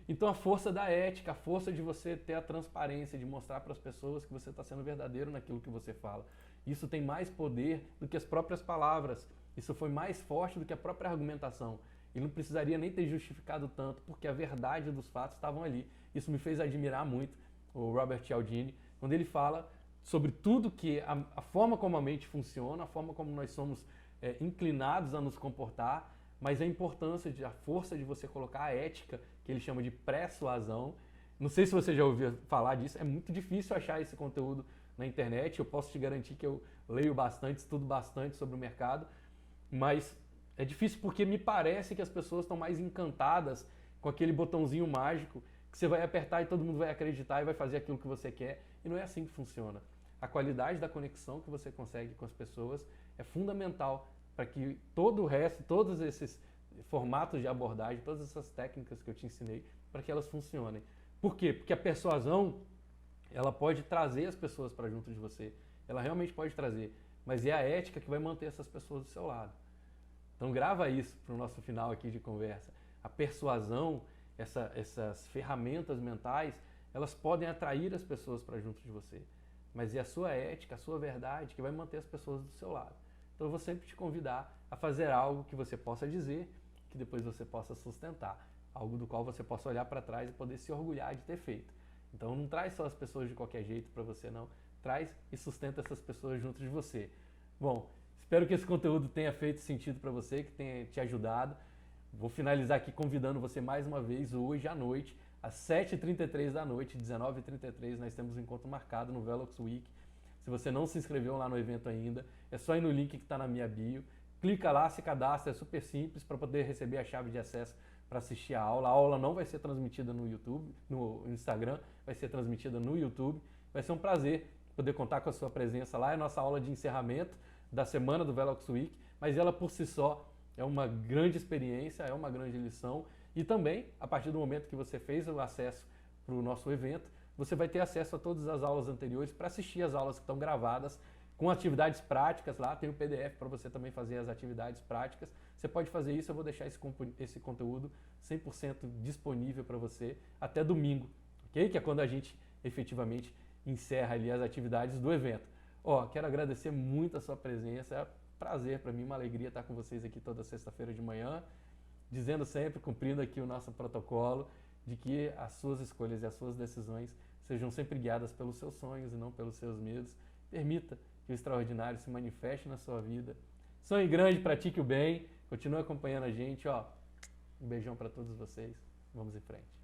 Então a força da ética, a força de você ter a transparência, de mostrar para as pessoas que você está sendo verdadeiro naquilo que você fala. Isso tem mais poder do que as próprias palavras. Isso foi mais forte do que a própria argumentação. Ele não precisaria nem ter justificado tanto, porque a verdade dos fatos estavam ali. Isso me fez admirar muito o Robert Cialdini, quando ele fala sobre tudo que a forma como a mente funciona, a forma como nós somos inclinados a nos comportar, mas a importância, a força de você colocar a ética, que ele chama de persuasão. Não sei se você já ouviu falar disso, é muito difícil achar esse conteúdo na internet, eu posso te garantir que eu leio bastante, estudo bastante sobre o mercado, mas é difícil porque me parece que as pessoas estão mais encantadas com aquele botãozinho mágico que você vai apertar e todo mundo vai acreditar e vai fazer aquilo que você quer, e não é assim que funciona. A qualidade da conexão que você consegue com as pessoas é fundamental para que todo o resto, todos esses formatos de abordagem, todas essas técnicas que eu te ensinei, para que elas funcionem. Por quê? Porque a persuasão, ela pode trazer as pessoas para junto de você, ela realmente pode trazer, mas é a ética que vai manter essas pessoas do seu lado. Então grava isso para o nosso final aqui de conversa. A persuasão, essas ferramentas mentais, elas podem atrair as pessoas para junto de você, mas é a sua ética, a sua verdade que vai manter as pessoas do seu lado. Então eu vou sempre te convidar a fazer algo que você possa dizer, que depois você possa sustentar, algo do qual você possa olhar para trás e poder se orgulhar de ter feito. Então não traz só as pessoas de qualquer jeito para você não, traz e sustenta essas pessoas junto de você. Bom, espero que esse conteúdo tenha feito sentido para você, que tenha te ajudado. Vou finalizar aqui convidando você mais uma vez hoje à noite, às 7h33 da noite, 19h33, nós temos um encontro marcado no Velox Week. Se você não se inscreveu lá no evento ainda, é só ir no link que está na minha bio, clica lá, se cadastra, é super simples para poder receber a chave de acesso para assistir a aula. A aula não vai ser transmitida no YouTube, no Instagram, vai ser transmitida no YouTube. Vai ser um prazer poder contar com a sua presença lá. É a nossa aula de encerramento da semana do Velox Week, mas ela por si só é uma grande experiência, é uma grande lição. E também, a partir do momento que você fez o acesso para o nosso evento, você vai ter acesso a todas as aulas anteriores para assistir as aulas que estão gravadas, com atividades práticas lá, tem o PDF para você também fazer as atividades práticas. Você pode fazer isso, eu vou deixar esse conteúdo 100% disponível para você até domingo, ok? Que é quando a gente efetivamente encerra ali as atividades do evento. Ó, quero agradecer muito a sua presença, é um prazer para mim, uma alegria estar com vocês aqui toda sexta-feira de manhã, dizendo sempre, cumprindo aqui o nosso protocolo, de que as suas escolhas e as suas decisões sejam sempre guiadas pelos seus sonhos e não pelos seus medos. Permita que o extraordinário se manifeste na sua vida. Sonhe grande, pratique o bem, continue acompanhando a gente, ó. Um beijão para todos vocês. Vamos em frente.